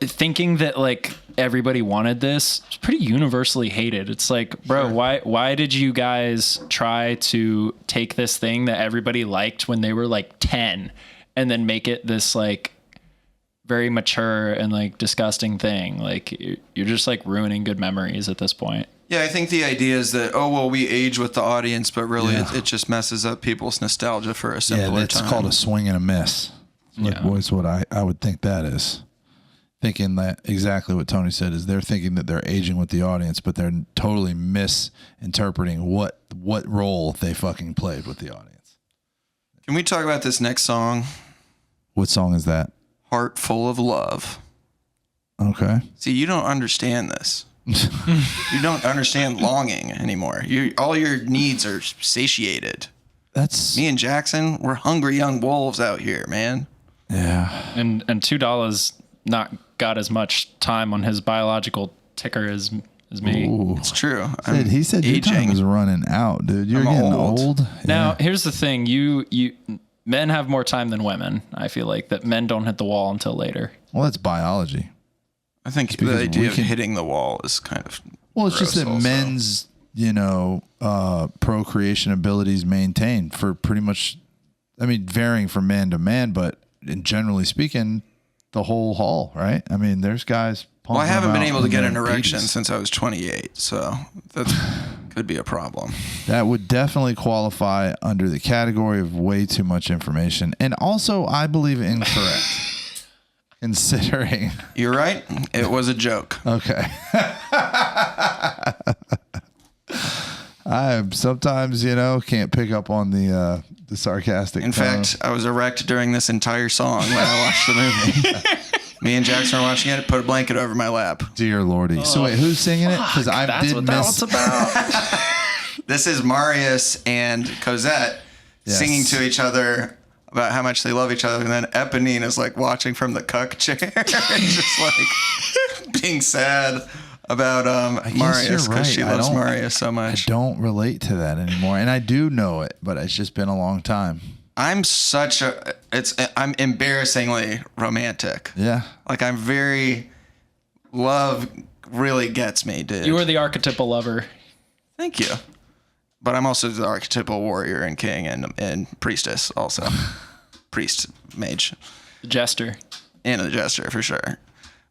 thinking that like everybody wanted this. It's pretty universally hated. It's like, bro, why did you guys try to take this thing that everybody liked when they were like 10 and then make it this like very mature and like disgusting thing? Like you're just like ruining good memories at this point. Yeah, I think the idea is that, oh, well, we age with the audience, but really it just messes up people's nostalgia for a simpler time. Yeah, it's called a swing and a miss. Like, boys, what I would think that is. Thinking that exactly what Tony said is they're thinking that they're aging with the audience, but they're totally misinterpreting what role they fucking played with the audience. Can we talk about this next song? What song is that? Heart Full of Love. Okay. See, you don't understand this. You don't understand longing anymore. All your needs are satiated. That's me and Jackson. We're hungry young wolves out here, man. Yeah. And $2 not got as much time on his biological ticker as me. Ooh. It's true. He said your time is running out, dude. You're getting old. Now, here's the thing. You men have more time than women. I feel like that men don't hit the wall until later. Well, that's biology. I think the idea of hitting the wall is kind of it's just that also. Men's, procreation abilities maintain for pretty much, varying from man to man, but generally speaking, the whole haul, right? I mean, there's guys. Well, I haven't been able to get an erection since I was 28, so that could be a problem. That would definitely qualify under the category of way too much information, and also I believe incorrect. Considering you're right, it was a joke. Okay. I sometimes, can't pick up on the sarcastic. In fact, I was erect during this entire song when I watched the movie. Me and Jackson were watching it. Put a blanket over my lap. Dear Lordy. So wait, who's singing it? Because I did miss. That's what that one's about. This is Marius and Cosette singing to each other about how much they love each other, and then Eponine is like watching from the cuck chair and just like being sad about Marius because she loves Marius so much. I don't relate to that anymore, and I do know it, but it's just been a long time. I'm embarrassingly romantic. Yeah, like love really gets me, dude. You are the archetypal lover. Thank you. But I'm also the archetypal warrior and king and priestess also. Priest, mage. The jester. And the jester, for sure.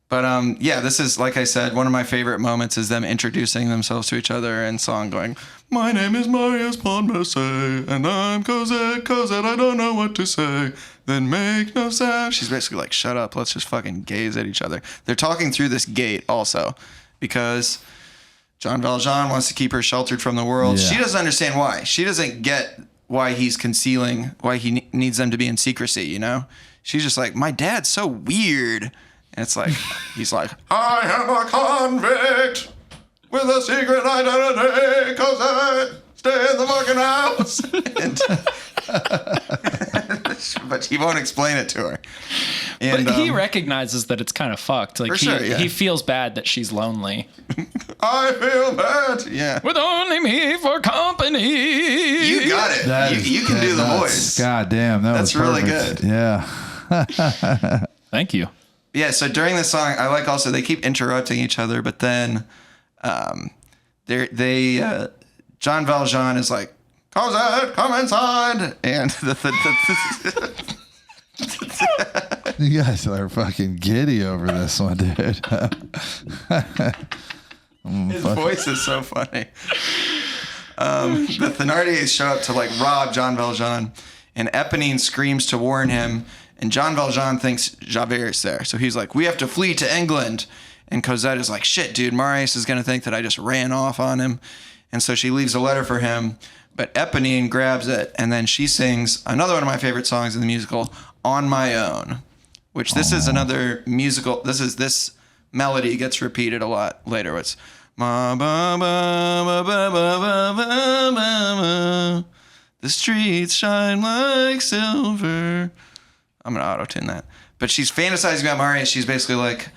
But this is, like I said, one of my favorite moments is them introducing themselves to each other and song going, my name is Marius Ponmerce, and I'm Cosette, I don't know what to say. Then make no sound. She's basically like, shut up, let's just fucking gaze at each other. They're talking through this gate also because Jean Valjean wants to keep her sheltered from the world. Yeah. She doesn't understand why. She doesn't get why he's concealing, why he needs them to be in secrecy, She's just like, my dad's so weird. And it's like, he's like, I am a convict with a secret identity, Cosette, stay in the fucking house. But he won't explain it to her. And, but he recognizes that it's kind of fucked. Like he feels bad that she's lonely. I feel bad. Yeah. With only me for company. You got it. You can do the voice. God damn. That's really good. Yeah. Thank you. Yeah. So during the song, I like also they keep interrupting each other, but then Jean Valjean is like, Cosette, come inside, and You guys are fucking giddy over this one, dude. His voice is so funny. The Thénardiers show up to like rob Jean Valjean, and Eponine screams to warn him, and Jean Valjean thinks Javert is there. So he's like, we have to flee to England. And Cosette is like, shit, dude, Marius is going to think that I just ran off on him. And so she leaves a letter for him, but Eponine grabs it, and then she sings another one of my favorite songs in the musical, On My Own, which this is another musical. This melody gets repeated a lot later. It's ma ba ba ba ba ba ba ba. The streets shine like silver. I'm gonna auto-tune that. But she's fantasizing about Marius. She's basically like,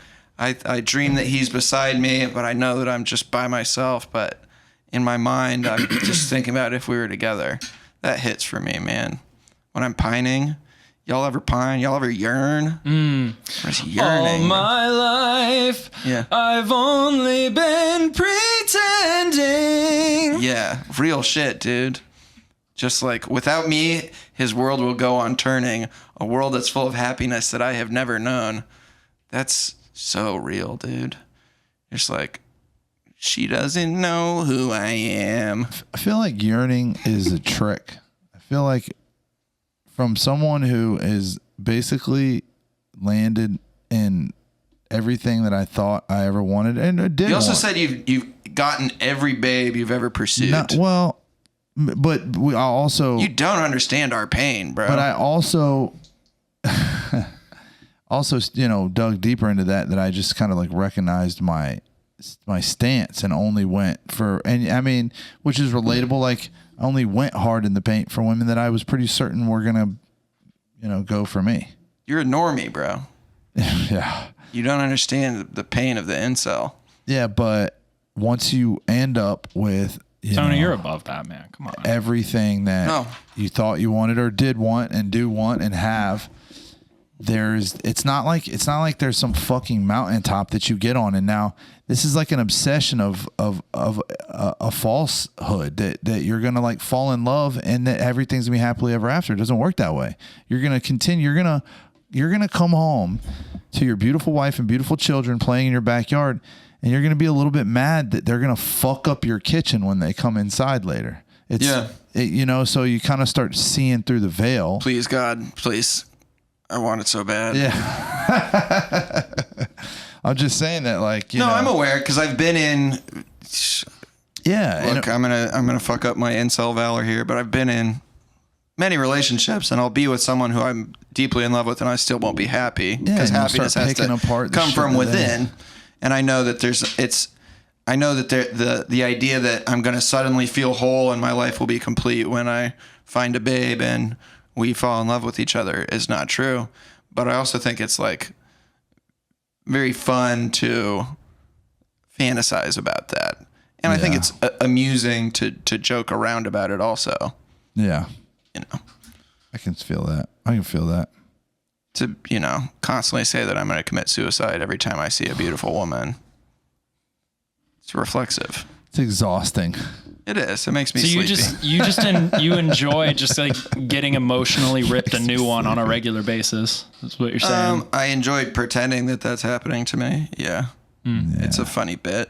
I dream that he's beside me, but I know that I'm just by myself. But in my mind, I'm just thinking about if we were together. That hits for me, man. When I'm pining. Y'all ever pine? Y'all ever yearn? Just yearning. All my life, I've only been pretending. Yeah, real shit, dude. Just like, without me, his world will go on turning. A world that's full of happiness that I have never known. That's so real, dude. Just like, she doesn't know who I am. I feel like yearning is a trick. I feel like from someone who is basically landed in everything that I thought I ever wanted and did. You also said you've gotten every babe you've ever pursued. But I also, you don't understand our pain, bro. But I also dug deeper into that I just kind of like recognized my stance and only went for, and I mean, which is relatable. Like, I only went hard in the paint for women that I was pretty certain were gonna, go for me. You're a normie, bro. Yeah. You don't understand the pain of the incel. Yeah, but once you end up with, Tony, you're above that, man. Come on. Everything that you thought you wanted or did want and do want and have, it's not like there's some fucking mountaintop that you get on, and now this is like an obsession of a falsehood that you're gonna like fall in love and that everything's gonna be happily ever after. It doesn't work that way. You're gonna continue. You're gonna come home to your beautiful wife and beautiful children playing in your backyard, and you're gonna be a little bit mad that they're gonna fuck up your kitchen when they come inside later. So you kind of start seeing through the veil. Please, God, please. I want it so bad. Yeah. I'm just saying that, like, I'm aware because I've been in. Yeah. Look, I'm gonna fuck up my incel valor here, but I've been in many relationships, and I'll be with someone who I'm deeply in love with, and I still won't be happy because happiness has to come from within. And I know that the idea that I'm gonna suddenly feel whole and my life will be complete when I find a babe and we fall in love with each other is not true. But I also think it's like very fun to fantasize about that. And I think it's amusing to joke around about it also. Yeah. I can feel that. To, constantly say that I'm going to commit suicide every time I see a beautiful woman. It's reflexive. It's exhausting. It is. It makes me sleepy. You enjoy just like getting emotionally ripped a new one on a regular basis. That's what you're saying. I enjoy pretending that that's happening to me. Yeah. It's a funny bit.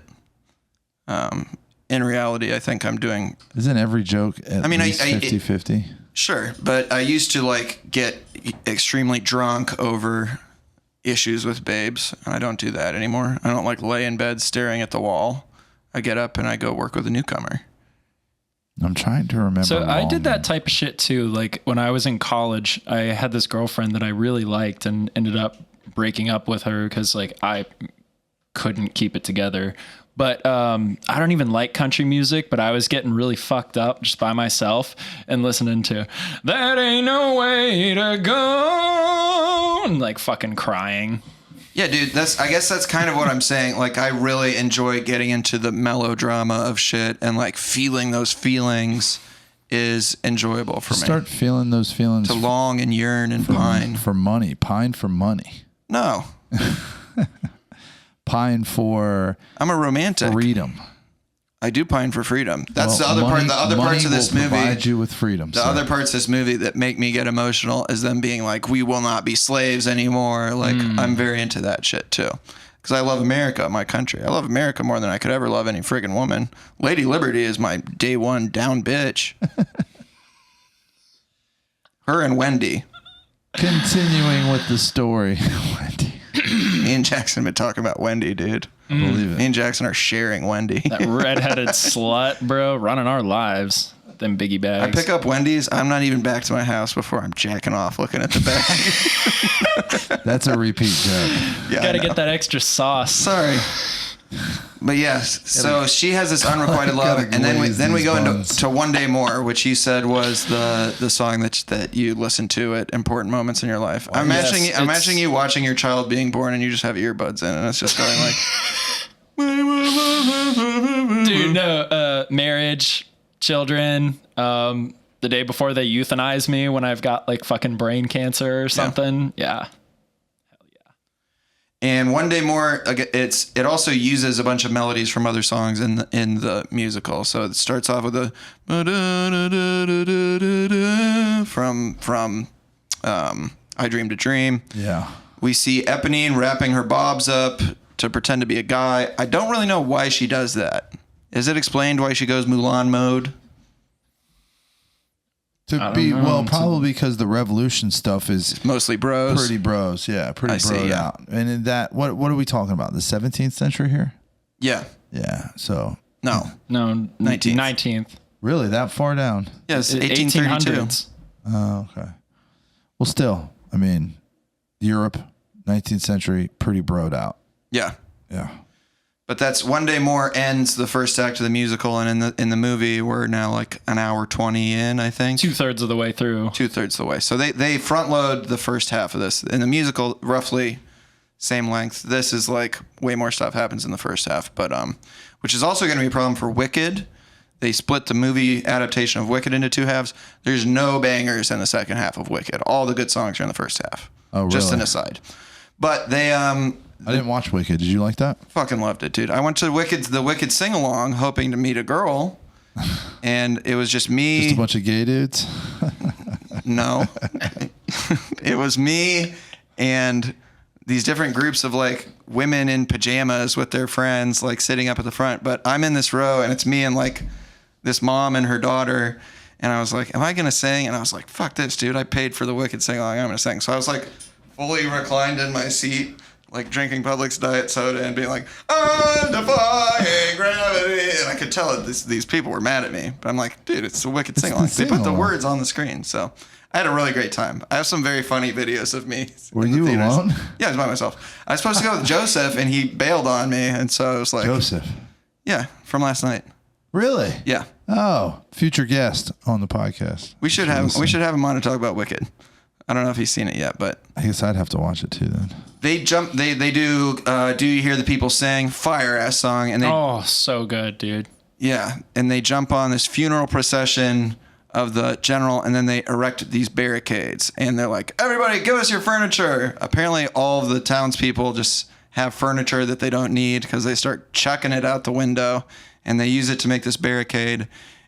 In reality, I think I'm doing. Isn't every joke at least 50-50? Sure, but I used to like get extremely drunk over issues with babes, and I don't do that anymore. I don't like lay in bed staring at the wall. I get up and I go work with a newcomer. I'm trying to remember. So I did that type of shit too. Like when I was in college, I had this girlfriend that I really liked and ended up breaking up with her because like I couldn't keep it together. But I don't even like country music, but I was getting really fucked up just by myself and listening to That Ain't No Way to Go and like fucking crying. Yeah, dude, I guess that's kind of what I'm saying. Like, I really enjoy getting into the melodrama of shit, and like feeling those feelings is enjoyable for me. Start feeling those feelings. To long and yearn and pine. For money. Pine for money. No. Pine for... I'm a romantic. Freedom. I do pine for freedom. That's Well, the other part. money- The other parts of money this will movie. provide you with freedom. The other parts of this movie that make me get emotional is them being like, we will not be slaves anymore. Like, I'm very into that shit too. Because I love America, my country. I love America more than I could ever love any friggin' woman. Lady Liberty is my day one down bitch. Her and Wendy. Continuing with the story. Wendy. Me and Jackson have been talking about Wendy, dude. I believe Me it. and Jackson are sharing Wendy. That redheaded slut, bro, running our lives. Them biggie bags. I pick up Wendy's. I'm not even back to my house before I'm jacking off looking at the bag. That's a repeat joke. Yeah, I Gotta know. get that extra sauce. Sorry. But yes, so she has this unrequited love, Gotta and then we glaze go these into buns. to One Day More, which you said was the song that you listen to at important moments in your life. I'm imagining yes, I'm imagining you watching your child being born, and you just have earbuds in, and it's just going like, Dude, no, marriage, children, the day before they euthanize me when I've got like fucking brain cancer or something. Yeah. And One Day More, it also uses a bunch of melodies from other songs in the musical. So it starts off with a from I Dreamed a Dream. Yeah. We see Eponine wrapping her bobs up to pretend to be a guy. I don't really know why she does that. Is it explained why she goes Mulan mode? Probably because the revolution stuff is Mostly bros. pretty bros. Yeah, pretty I see, broed yeah. out. And in that, what are we talking about? The 17th century here? Yeah. Yeah. So No. No, 19th. 19th. really that far down? Yes, 1832. 1800s. Oh, okay. Well, still, I mean, Europe, 19th century, pretty broed out. Yeah. Yeah. But that's One Day More ends the first act of the musical, and in the movie we're now like an hour 20 in, I think. 2/3 of the way through. 2/3 of the way. So they front load the first half of this. In the musical, roughly same length. This is like way more stuff happens in the first half, but which is also going to be a problem for Wicked. They split the movie adaptation of Wicked into two halves. There's no bangers in the second half of Wicked. All the good songs are in the first half. Oh, really? Just an aside. But they I didn't watch Wicked. Did you like that? fucking loved it, dude. I went to the Wicked sing along hoping to meet a girl, and it was just me. Just a bunch of gay dudes? No. It was me and these different groups of like women in pajamas with their friends like sitting up at the front. But I'm in this row and it's me and like this mom and her daughter. And I was like, am I going to sing? And I was like, fuck this, dude. I paid for the Wicked sing along. I'm going to sing. So I was like fully reclined in my seat, like drinking Publix diet soda and being like, I'm defying gravity. And I could tell that these people were mad at me. But I'm like, dude, it's the Wicked sing along. They put the sing-along. words on the screen. So I had a really great time. I have some very funny videos of me. Were in the you theaters. alone? Yeah, I was by myself. I was supposed to go with Joseph, and he bailed on me. And so I was like, Joseph. yeah, from last night. Really? Yeah. Oh, future guest on the podcast. We should have him on to talk about Wicked. I don't know if he's seen it yet, but I guess I'd have to watch it too then. they do Do You Hear the People Sing? Fire ass song. And they Oh, so good, dude. Yeah, and they jump on this funeral procession of the general, and then they erect these barricades, and they're like, everybody give us your furniture. Apparently all of the townspeople just have furniture that they don't need because they start chucking it out the window, and they use it to make this barricade.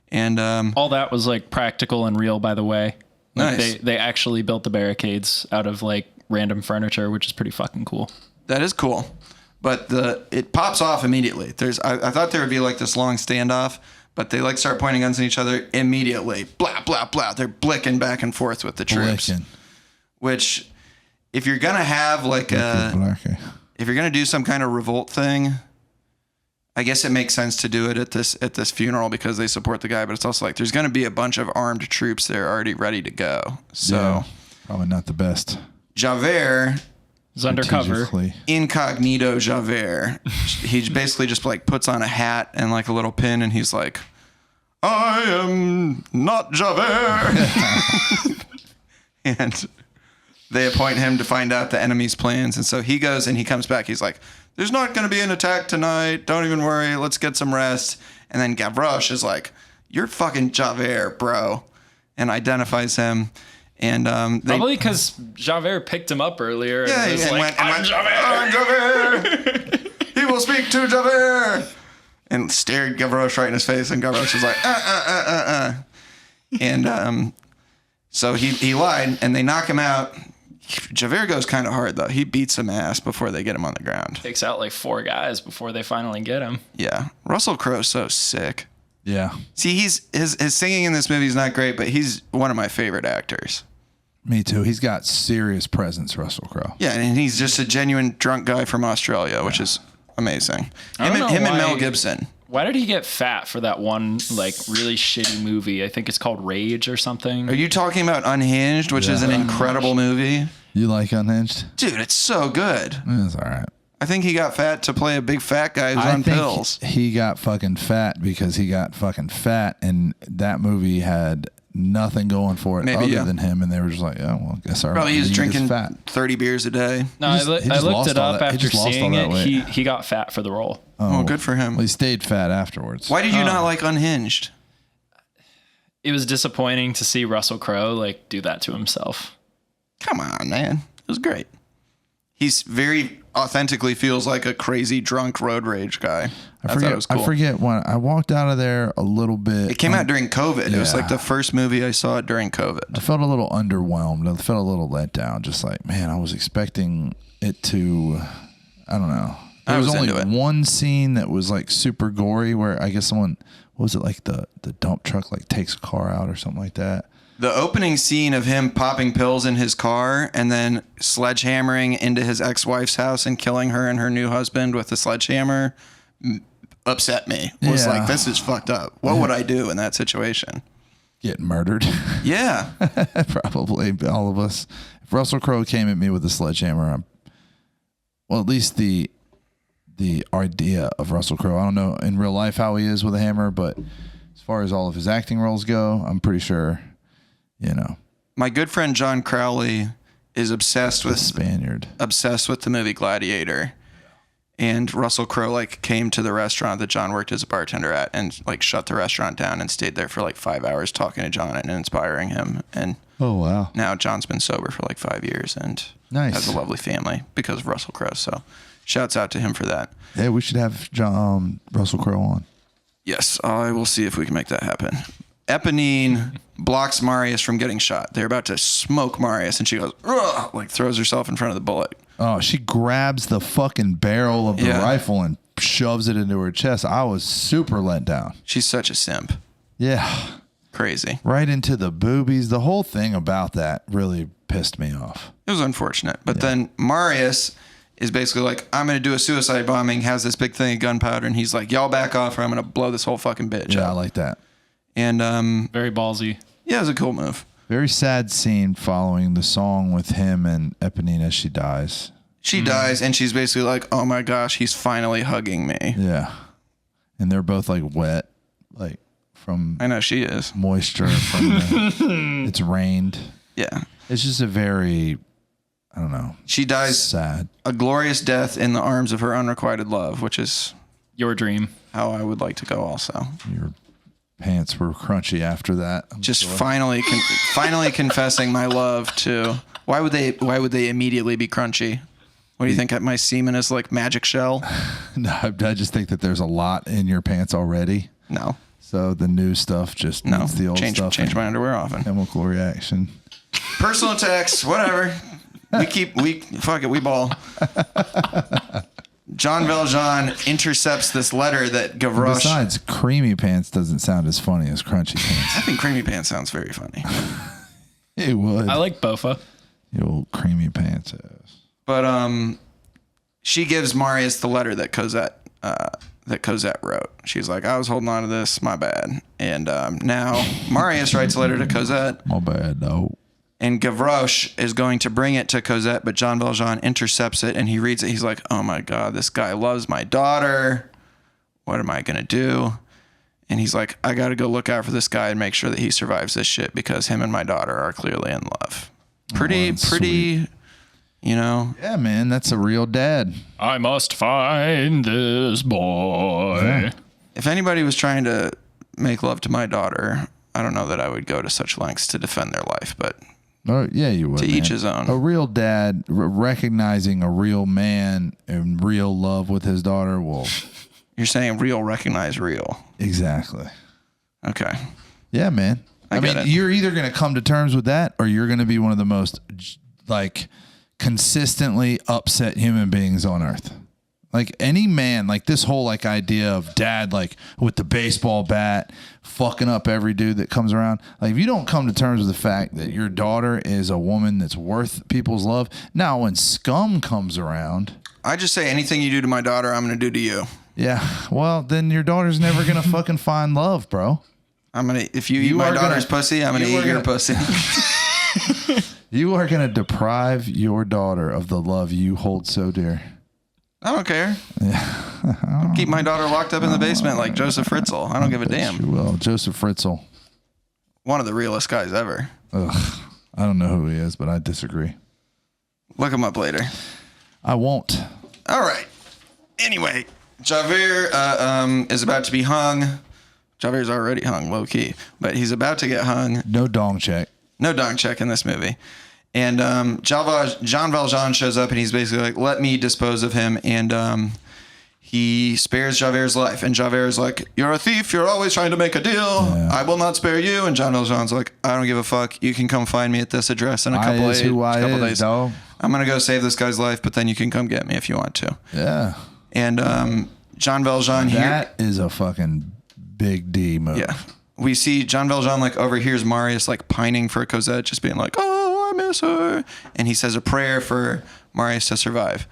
And All that was like practical and real, by the way. Like Nice. they actually built the barricades out of like random furniture, which is pretty fucking cool. that is cool. But it pops off immediately. I thought there would be like this long standoff, but they like start pointing guns at each other immediately. Blah, blah, blah. They're blicking back and forth with the troops. Blicking. Which, if you're going to have like Blackie. if you're going to do some kind of revolt thing, I guess it makes sense to do it at this funeral because they support the guy. But it's also like there's going to be a bunch of armed troops there already ready to go. So Yeah, probably not the best. Javert, It's undercover. Strategically. incognito Javert, he basically just like puts on a hat and like a little pin, and he's like, I am not Javert. And they appoint him to find out the enemy's plans. And so he goes and he comes back. He's like, there's not going to be an attack tonight. Don't even worry. Let's get some rest. And then Gavroche is like, you're fucking Javert, bro. And identifies him. And they Probably because Javert picked him up earlier. Yeah, and was and like, went, I'm Javert. I'm Javert. He will speak to Javert. and stared Gavroche right in his face, and Gavroche was like, And so he lied, and they knock him out. Javert goes kind of hard, though. He beats some ass before they get him on the ground. Takes out like 4 guys before they finally get him. Yeah. Russell Crowe's so sick. Yeah. See, his singing in this movie is not great, but he's one of my favorite actors. Me too. He's got serious presence, Russell Crowe. Yeah, and he's just a genuine drunk guy from Australia, which is amazing. Him and Mel Gibson. Why did he get fat for that one like really shitty movie? I think it's called Rage or something. Are you talking about Unhinged, which is an incredible movie? You like Unhinged? Dude, it's so good. It's all right. I think he got fat to play a big fat guy who's on pills. He got fucking fat because he got fucking fat, and that movie had nothing going for it than him, and they were just like, oh, well, I guess our probably he was drinking fat. 30 beers a day. No, I looked it up after seeing it. He got fat for the role. Oh, good for him. Well, he stayed fat afterwards. Why did you not like Unhinged? It was disappointing to see Russell Crowe like do that to himself. Come on, man. It was great. He's very authentically feels like a crazy drunk road rage guy. I forget when I walked out of there a little bit. It came out during COVID. Yeah. It was like the first movie I saw during COVID. I felt a little underwhelmed. I felt a little let down. Just like, man, I was expecting it to, I don't know. There was only one scene that was like super gory where I guess someone, what was it, like the dump truck like takes a car out or something like that. The opening scene of him popping pills in his car and then sledgehammering into his ex-wife's house and killing her and her new husband with a sledgehammer upset me. Was like, this is fucked up. What would I do in that situation? Get murdered. Yeah. Probably all of us. If Russell Crowe came at me with a sledgehammer, well, at least the idea of Russell Crowe, I don't know in real life how he is with a hammer, but as far as all of his acting roles go, I'm pretty sure, you know. My good friend John Crowley is obsessed with the movie Gladiator. And Russell Crowe like came to the restaurant that John worked as a bartender at and like shut the restaurant down and stayed there for like 5 hours talking to John and inspiring him. And oh wow. Now John's been sober for like 5 years and has a lovely family because of Russell Crowe. So shouts out to him for that. Yeah, we should have Russell Crowe on. Yes, I will see if we can make that happen. Eponine blocks Marius from getting shot. They're about to smoke Marius, and she goes, ugh, like throws herself in front of the bullet. Oh, she grabs the fucking barrel of the rifle and shoves it into her chest. I was super let down. She's such a simp. Yeah. Crazy. Right into the boobies. The whole thing about that really pissed me off. It was unfortunate. But then Marius is basically like, I'm going to do a suicide bombing, has this big thing of gunpowder, and he's like, y'all back off or I'm going to blow this whole fucking bitch up. Yeah, I like that. And very ballsy. Yeah, it was a cool move. Very sad scene following the song with him and Eponine as she dies. She dies, and she's basically like, oh my gosh, he's finally hugging me. Yeah. And they're both like wet, like from... I know she is. Moisture from it's rained. Yeah. It's just a very... I don't know. She dies sad. A glorious death in the arms of her unrequited love, which is your dream. How I would like to go also. Your pants were crunchy after that. Just finally confessing my love to... Why would they immediately be crunchy? What do you think? My semen is like magic shell? No, I just think that there's a lot in your pants already. No. So the new stuff just needs the old stuff. Change my underwear often. Chemical reaction. Personal attacks, whatever. Fuck it, we ball. Jean Valjean intercepts this letter that Gavroche... Besides, creamy pants doesn't sound as funny as crunchy pants. I think creamy pants sounds very funny. It would. I like bofa. The old creamy pants ass. But she gives Marius the letter that Cosette wrote. She's like, I was holding on to this, my bad. And now Marius writes a letter to Cosette. My bad, though. And Gavroche is going to bring it to Cosette, but Jean Valjean intercepts it and he reads it. He's like, oh my God, this guy loves my daughter. What am I going to do? And he's like, I got to go look out for this guy and make sure that he survives this shit because him and my daughter are clearly in love. Pretty, sweet. You know? Yeah, man, that's a real dad. I must find this boy. Yeah. If anybody was trying to make love to my daughter, I don't know that I would go to such lengths to defend their life, but... Oh, yeah, you would. To each his own. A real dad recognizing a real man in real love with his daughter will You're saying real recognize real. Exactly. Okay. Yeah, man. I mean, you're either going to come to terms with that or you're going to be one of the most like consistently upset human beings on earth. Like any man, like this whole like idea of dad, like with the baseball bat, fucking up every dude that comes around. Like if you don't come to terms with the fact that your daughter is a woman that's worth people's love. Now, when scum comes around, I just say anything you do to my daughter, I'm going to do to you. Yeah. Well, then your daughter's never going to fucking find love, bro. If you eat my daughter's pussy, I'm going to eat your pussy. You are going to deprive your daughter of the love you hold so dear. I don't care. Yeah. I'll keep my daughter locked up in the basement like Joseph Fritzl. I don't give a damn. You will. Joseph Fritzl. One of the realest guys ever. Ugh. I don't know who he is, but I disagree. Look him up later. I won't. All right. Anyway, Javert is about to be hung. Javert's already hung, low key, but he's about to get hung. No dong check. No dong check in this movie. And Jean Valjean shows up and he's basically like, let me dispose of him. And he spares Javert's life. And Javert's like, you're a thief. You're always trying to make a deal. Yeah. I will not spare you. And Jean Valjean's like, I don't give a fuck. You can come find me at this address in a couple days. Dog. I'm going to go save this guy's life, but then you can come get me if you want to. Yeah. And Jean Valjean here. That is a fucking big D move. Yeah. We see Jean Valjean like overhears Marius like pining for Cosette, just being like, oh, I miss her. And he says a prayer for Marius to survive.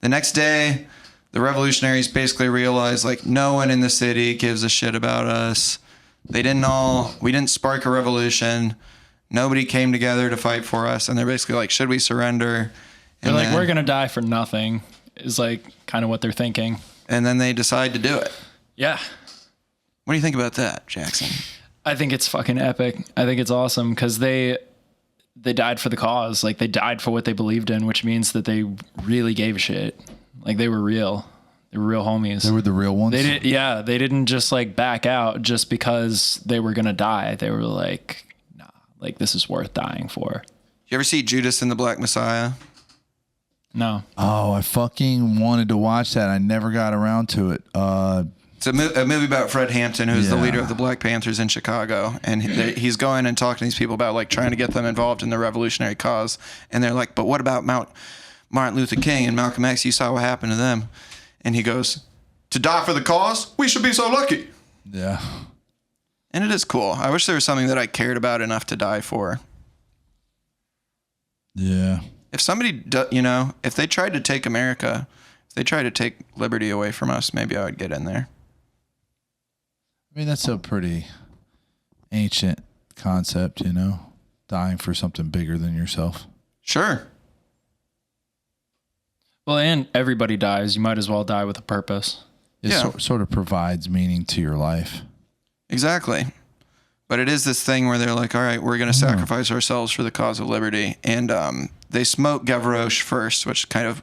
The next day, the revolutionaries basically realize like no one in the city gives a shit about us. We didn't spark a revolution. Nobody came together to fight for us. And they're basically like, should we surrender? And they're like, we're going to die for nothing is like kind of what they're thinking. And then they decide to do it. Yeah. What do you think about that, Jackson? I think it's fucking epic. I think it's awesome because they died for the cause. Like they died for what they believed in, which means that they really gave a shit. Like they were real. They were real homies. They were the real ones? They didn't just like back out just because they were going to die. They were like, nah, like this is worth dying for. You ever see Judas and the Black Messiah? No. Oh, I fucking wanted to watch that. I never got around to it. It's a movie about Fred Hampton, who's the leader of the Black Panthers in Chicago. And he's going and talking to these people about like trying to get them involved in the revolutionary cause. And they're like, but what about Martin Luther King and Malcolm X? You saw what happened to them. And he goes, to die for the cause? We should be so lucky. Yeah. And it is cool. I wish there was something that I cared about enough to die for. Yeah. If somebody, if they tried to take America, if they tried to take liberty away from us, maybe I would get in there. I mean, that's a pretty ancient concept, dying for something bigger than yourself. Sure. Well, and everybody dies. You might as well die with a purpose. It sort of provides meaning to your life. Exactly. But it is this thing where they're like, all right, we're going to sacrifice ourselves for the cause of liberty. And they smoke Gavroche first, which kind of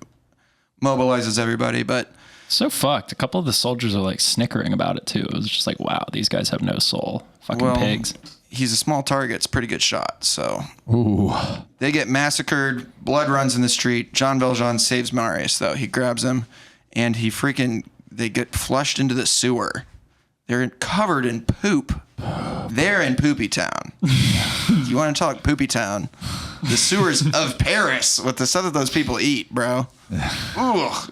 mobilizes everybody. But so fucked. A couple of the soldiers are like snickering about it too. It was just like, wow, these guys have no soul. Fucking pigs. He's a small target. It's a pretty good shot. So ooh. They get massacred. Blood runs in the street. Jean Valjean saves Marius, though. He grabs him, and they get flushed into the sewer. They're covered in poop. They're in Poopy Town. You want to talk Poopy Town? The sewers of Paris with the stuff that those people eat, bro. Ugh.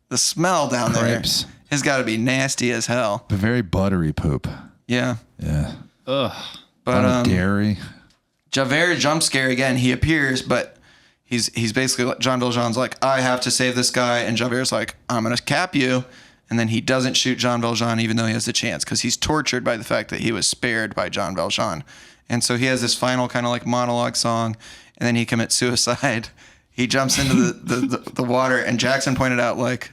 The smell down Crepes. there has got to be nasty as hell. But very buttery poop. Yeah. Yeah. Ugh. But dairy. Javert jump scare again. He appears, but he's basically like, Jean Valjean's like, I have to save this guy, and Javert's like, I'm gonna cap you. And then he doesn't shoot Jean Valjean even though he has the chance because he's tortured by the fact that he was spared by Jean Valjean. And so he has this final kind of like monologue song, and then he commits suicide. He jumps into the water, and Jackson pointed out like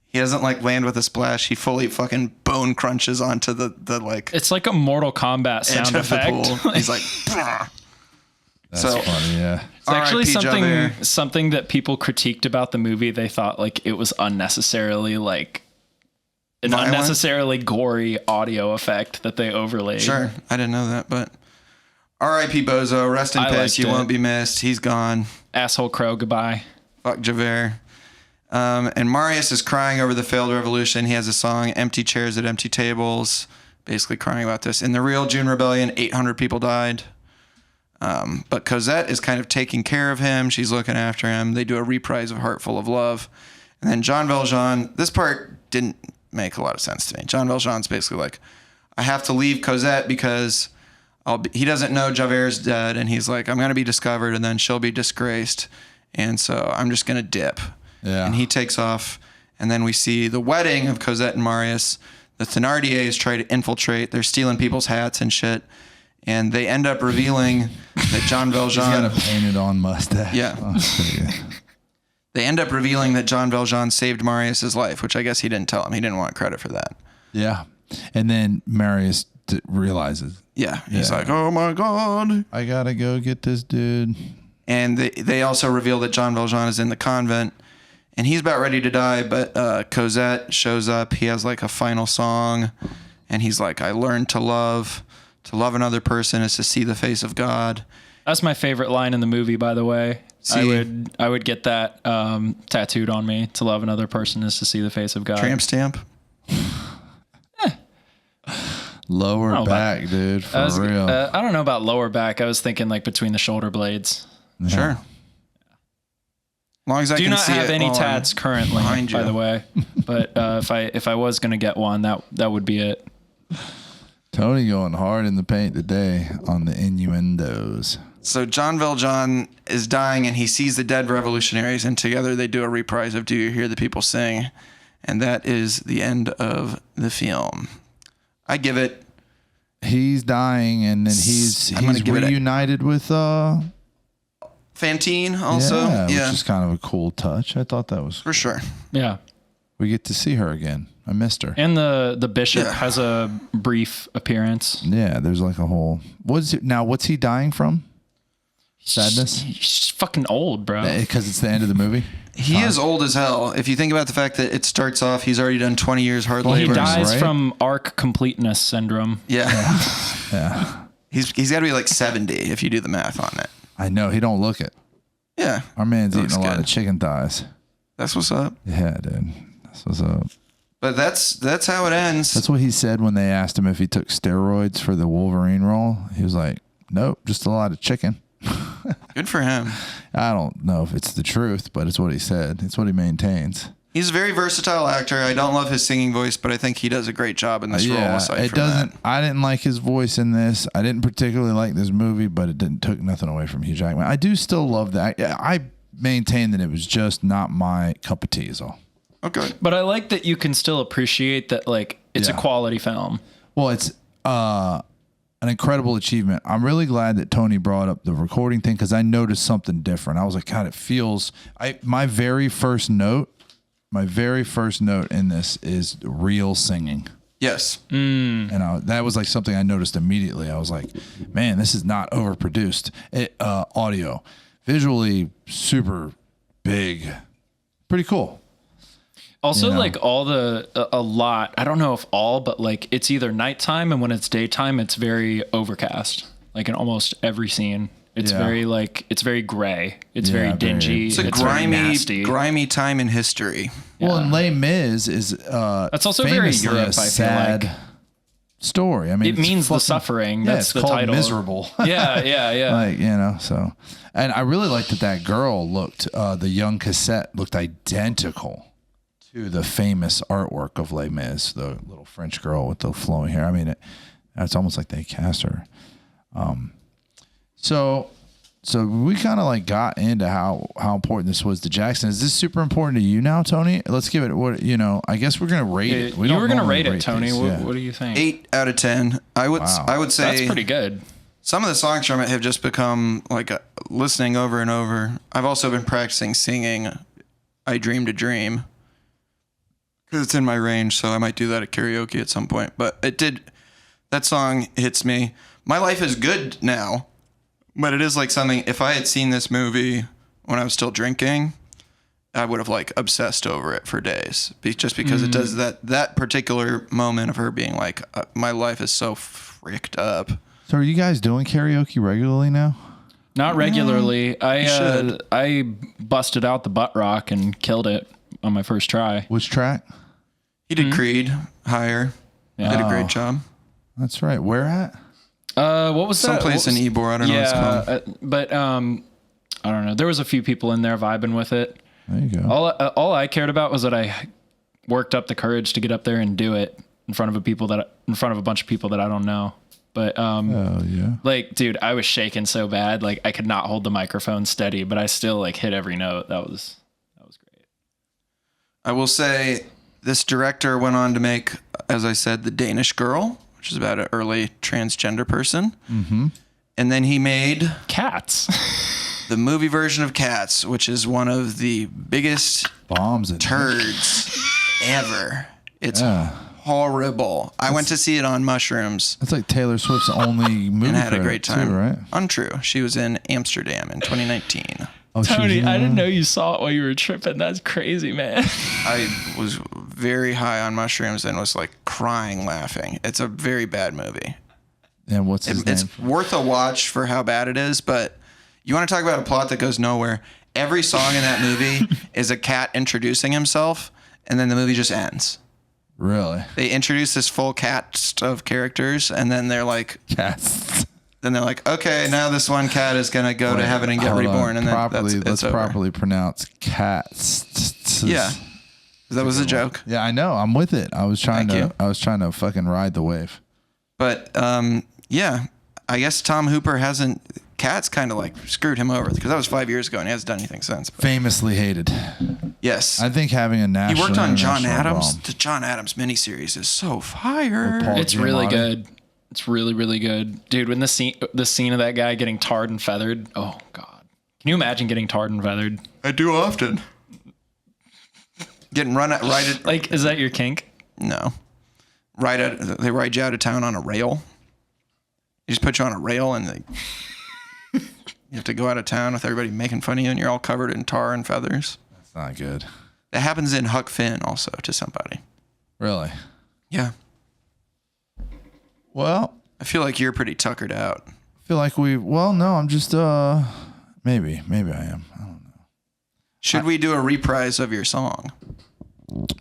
he doesn't like land with a splash. He fully fucking bone crunches onto the like. It's like a Mortal Kombat sound effect. He's like. That's funny, yeah. It's actually something that people critiqued about the movie. They thought like it was unnecessarily like an violent? Unnecessarily gory audio effect that they overlaid. Sure, I didn't know that, but R.I.P. Bozo, rest in peace. You won't be missed. He's gone. Asshole Crowe, goodbye. Fuck Javert. And Marius is crying over the failed revolution. He has a song, Empty Chairs at Empty Tables, basically crying about this. In the real June Rebellion, 800 people died. But Cosette is kind of taking care of him. She's looking after him. They do a reprise of Heart Full of Love. And then Jean Valjean, this part didn't make a lot of sense to me. Jean Valjean's basically like, I have to leave Cosette because he doesn't know Javert's dead. And he's like, I'm going to be discovered and then she'll be disgraced. And so I'm just going to dip. Yeah. And he takes off. And then we see the wedding of Cosette and Marius. The Thénardiers try to infiltrate. They're stealing people's hats and shit. And they end up revealing that Jean Valjean... He's got a painted-on mustache. Yeah. Oh, that's pretty good. They end up revealing that Jean Valjean saved Marius' life, which I guess he didn't tell him. He didn't want credit for that. Yeah. And then Marius realizes. Yeah. He's like, oh my God. I got to go get this dude. And they also reveal that Jean Valjean is in the convent. And he's about ready to die, but Cosette shows up. He has like a final song. And he's like, I learned to love. To love another person is to see the face of God. That's my favorite line in the movie, by the way. I would get that tattooed on me. To love another person is to see the face of God. Tramp stamp. Lower back, dude. For real. I don't know about lower back. I was thinking like between the shoulder blades. Yeah. Sure. As long as I do can not see have it any tats currently, by the way. But if I was gonna get one, that would be it. Tony going hard in the paint today on the innuendos. So Jean Valjean is dying and he sees the dead revolutionaries and together they do a reprise of Do You Hear the People Sing? And that is the end of the film. I give it... He's dying and then he's reunited with... Fantine also. Which is kind of a cool touch. I thought that was... For sure. Yeah. We get to see her again. I missed her. And the bishop has a brief appearance. Yeah, there's like a whole... What's he dying from? Sadness? He's fucking old, bro. Because it's the end of the movie? He is old as hell. If you think about the fact that it starts off, he's already done 20 years hard labor. He dies right? from arc completeness syndrome. Yeah. Yeah. He's got to be like 70 if you do the math on it. I know. He don't look it. Yeah. Our man's eating a lot good. of chicken thighs. That's what's up. Yeah, dude. That's what's up. But that's how it ends. That's what he said when they asked him if he took steroids for the Wolverine role. He was like, nope, just a lot of chicken. Good for him. I don't know if it's the truth, but it's what he said. It's what he maintains. He's a very versatile actor. I don't love his singing voice, but I think he does a great job in this role. Aside from that. I didn't like his voice in this. I didn't particularly like this movie, but it took nothing away from Hugh Jackman. I do still love that. I maintain that it was just not my cup of tea is all. Okay. But I like that you can still appreciate that, like, it's a quality film. Well, it's an incredible achievement. I'm really glad that Tony brought up the recording thing because I noticed something different. I was like, God, it feels... My very first note in this is real singing. Yes. And that was like something I noticed immediately. I was like, man, this is not overproduced. Audio. Visually, super big. Pretty cool. Also, like a lot, I don't know if all, but like it's either nighttime and when it's daytime, it's very overcast. Like in almost every scene, it's very gray. It's very dingy. It's a grimy time in history. Well, and Les Mis is that's also very Europe. I feel like story. I mean, it means the suffering. That's the called title. Misérables. Yeah. Like, so, and I really liked that girl looked. The young Cosette looked identical to the famous artwork of Les Mis, the little French girl with the flowing hair. I mean, it's almost like they cast her. So we kind of like got into how important this was to Jackson. Is this super important to you now, Tony? Let's give it I guess we're gonna rate it. You were gonna rate it, Tony. What do you think? 8 out of 10. I would say that's pretty good. Some of the songs from it have just become like listening over and over. I've also been practicing singing "I Dreamed a Dream" because it's in my range, so I might do that at karaoke at some point. But that song hits me. My life is good now, but it is like something, if I had seen this movie when I was still drinking, I would have like obsessed over it for days. Just because it does that particular moment of her being like, my life is so fricked up. So are you guys doing karaoke regularly now? Not regularly. I busted out the butt rock and killed it on my first try. Which track? He did Creed, Higher. Yeah. Did a great job. That's right. Where at? What was that? Someplace in Ybor. I don't know what it's called. But I don't know. There was a few people in there vibing with it. There you go. All I cared about was that I worked up the courage to get up there and do it in front of a bunch of people that I don't know. But Oh yeah. like, dude, I was shaking so bad, like I could not hold the microphone steady, but I still like hit every note. That was great. I will say this director went on to make, as I said, The Danish Girl, which is about an early transgender person. Mm-hmm. And then he made Cats. the movie version of Cats, which is one of the biggest Bombs and turds ever. It's horrible. I went to see it on mushrooms. That's like Taylor Swift's only movie. And had a credit, great time. too, right? Untrue. She was in Amsterdam in 2019. Oh, she was Tony, in I didn't that? know you saw it while you were tripping. That's crazy, man. I was very high on mushrooms and was like crying laughing. It's a very bad movie. And what's his name? It's worth a watch for how bad it is, but you want to talk about a plot that goes nowhere. Every song in that movie is a cat introducing himself, and then the movie just ends. Really? They introduce this full cast of characters, and then they're like, Yes. okay, now this one cat is gonna go to heaven and get reborn, and then let's over. properly pronounce cats. Yeah, that was a joke. Yeah, I know. I'm with it. I was trying Thank you. I was trying to fucking ride the wave. But yeah, I guess Tom Hooper hasn't. Cats kind of like screwed him over because that was 5 years ago and he hasn't done anything since. But Famously hated. yes, I think having a he national. worked on John Adams. bomb. The John Adams miniseries is so fire. Paul It's really Giamatti. good. It's really, really good. Dude, when the scene of that guy getting tarred and feathered, oh God. Can you imagine getting tarred and feathered? I do often. Getting run at right at Like, is that your kink? no, they ride you out of town on a rail. You just put you on a rail and you have to go out of town with everybody making fun of you and you're all covered in tar and feathers. That's not good. That happens in Huck Finn also to somebody. Really? Yeah. Well, I feel like you're pretty tuckered out. I feel like no, I'm just maybe I am. I don't know. Should we do a reprise of your song?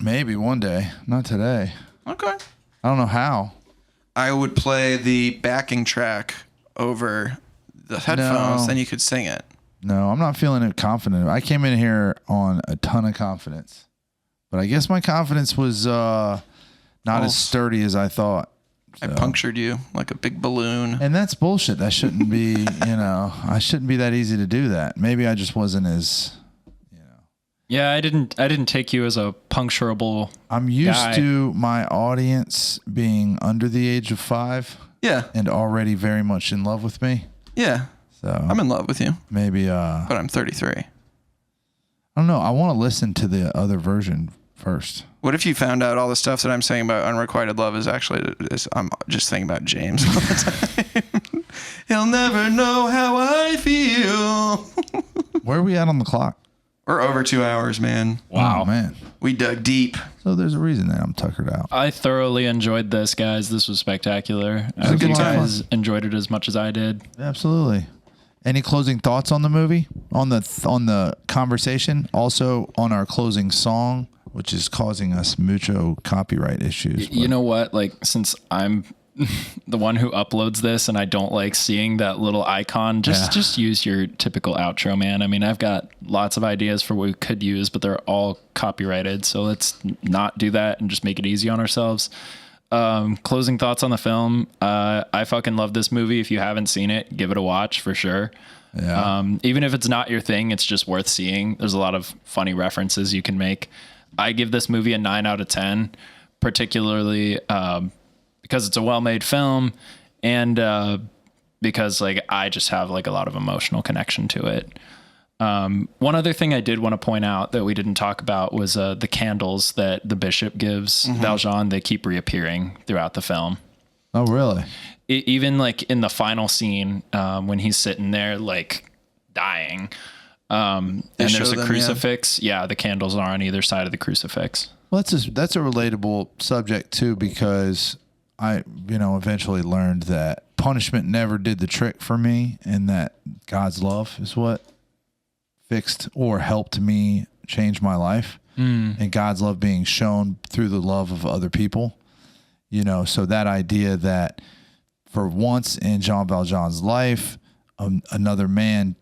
Maybe one day. Not today. Okay. I don't know how. I would play the backing track over the headphones, No. then you could sing it. No, I'm not feeling it confident. I came in here on a ton of confidence, but I guess my confidence was not as False. sturdy as I thought. I So- punctured you like a big balloon. And that's bullshit. That shouldn't be, I shouldn't be that easy to do that. Maybe I just wasn't as, Yeah, I didn't take you as a puncturable I'm used guy. to my audience being under the age of 5 Yeah. and already very much in love with me. Yeah. So I'm in love with you, maybe, but I'm 33. I don't know. I want to listen to the other version first. What if you found out all the stuff that I'm saying about unrequited love is actually, I'm just thinking about James all the time. He'll never know how I feel. Where are we at on the clock? We're over 2 hours, man. Wow. Oh, man. We dug deep. So there's a reason that I'm tuckered out. I thoroughly enjoyed this, guys. This was spectacular. I a hope good you time. guys enjoyed it as much as I did. Absolutely. Any closing thoughts on the movie? On the conversation? Also on our closing song, which is causing us mucho copyright issues. You know what? Like, since I'm the one who uploads this and I don't like seeing that little icon, just use your typical outro, man. I mean, I've got lots of ideas for what we could use, but they're all copyrighted. So let's not do that and just make it easy on ourselves. Closing thoughts on the film. I fucking love this movie. If you haven't seen it, give it a watch for sure. Yeah. Even if it's not your thing, it's just worth seeing. There's a lot of funny references you can make. I give this movie a 9 out of 10, particularly because it's a well-made film and because like I just have like a lot of emotional connection to it. One other thing I did want to point out that we didn't talk about was the candles that the bishop gives Valjean. They keep reappearing throughout the film. Oh, really? Even like in the final scene when he's sitting there like dying and show there's a them, crucifix. Yeah, the candles are on either side of the crucifix. Well, that's a relatable subject too, because I, eventually learned that punishment never did the trick for me, and that God's love is what fixed or helped me change my life. and God's love being shown through the love of other people. You know, so that idea that for once in Jean Valjean's life, another man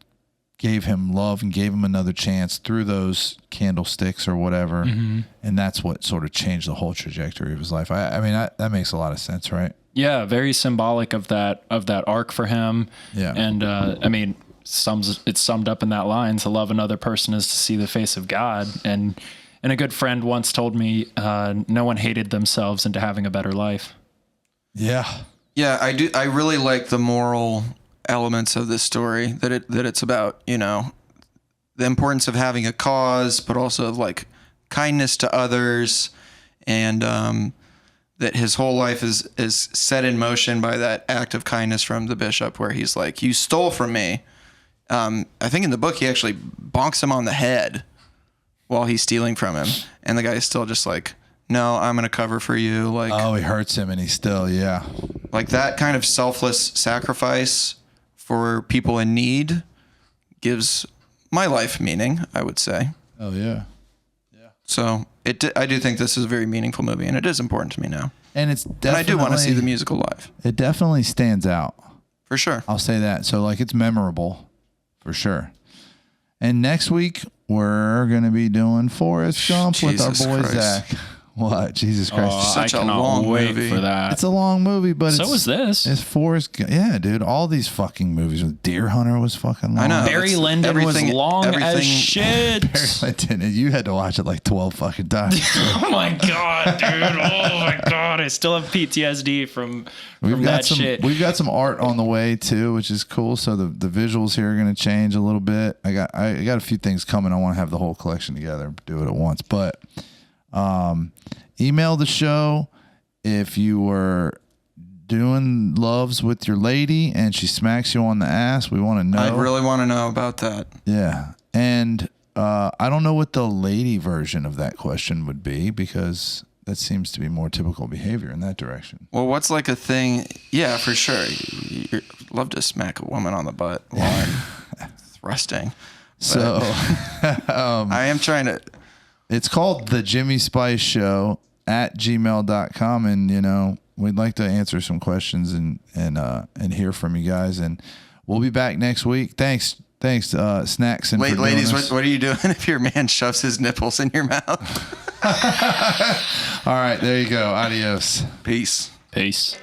gave him love and gave him another chance through those candlesticks or whatever. And that's what sort of changed the whole trajectory of his life. I mean, that makes a lot of sense, right? Yeah, very symbolic of that arc for him. Yeah. And I mean, it's summed up in that line: to love another person is to see the face of God. And a good friend once told me, no one hated themselves into having a better life. Yeah. Yeah, I do. I really like the moral elements of this story, that it's about, you know, the importance of having a cause, but also of like kindness to others, and that his whole life is set in motion by that act of kindness from the bishop, where he's like, "You stole from me." I think in the book he actually bonks him on the head while he's stealing from him, and the guy's still just like, "No, I'm gonna cover for you." Like, Oh, he hurts him, and he's still, yeah. Like that kind of selfless sacrifice for people in need gives my life meaning, I would say. Oh yeah. So I do think this is a very meaningful movie, and it is important to me now. And it's definitely, And I do want to see the musical live, It definitely stands out. for sure. I'll say that. So like, it's memorable for sure. And next week we're going to be doing Forrest Gump with our Jesus boy Christ. Zach. What? Jesus Christ. Such I a cannot long wait movie. for that. It's a long movie, but So it's, is this. It's Forrest Gump. Yeah, dude. All these fucking movies with Deer Hunter was fucking long. I know. Barry It's Lyndon was everything- long as everything- shit. Barry Lyndon, you had to watch it like 12 fucking times. Oh my god, dude! Oh my god, I still have PTSD from that shit. We've got some art on the way too, which is cool. So the visuals here are going to change a little bit. I got a few things coming. I want to have the whole collection together and do it at once. But email the show if you were doing loves with your lady and she smacks you on the ass. We want to know. I really want to know about that. Yeah. And I don't know what the lady version of that question would be, because that seems to be more typical behavior in that direction. Well, what's like a thing? Yeah, for sure. You love to smack a woman on the butt while I'm thrusting. So I am trying to. it's called The Jimmy Spice Show at gmail.com. And, you know, we'd like to answer some questions and hear from you guys. And we'll be back next week. Thanks, Snacks. And Wait, ladies, what are you doing if your man shoves his nipples in your mouth? All right, there you go. Adios. Peace. Peace.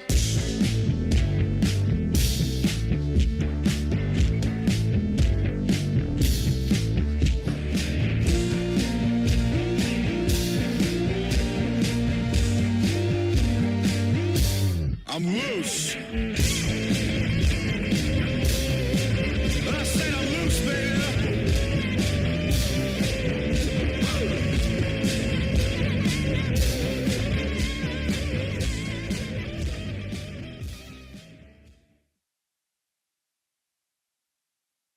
I'm loose.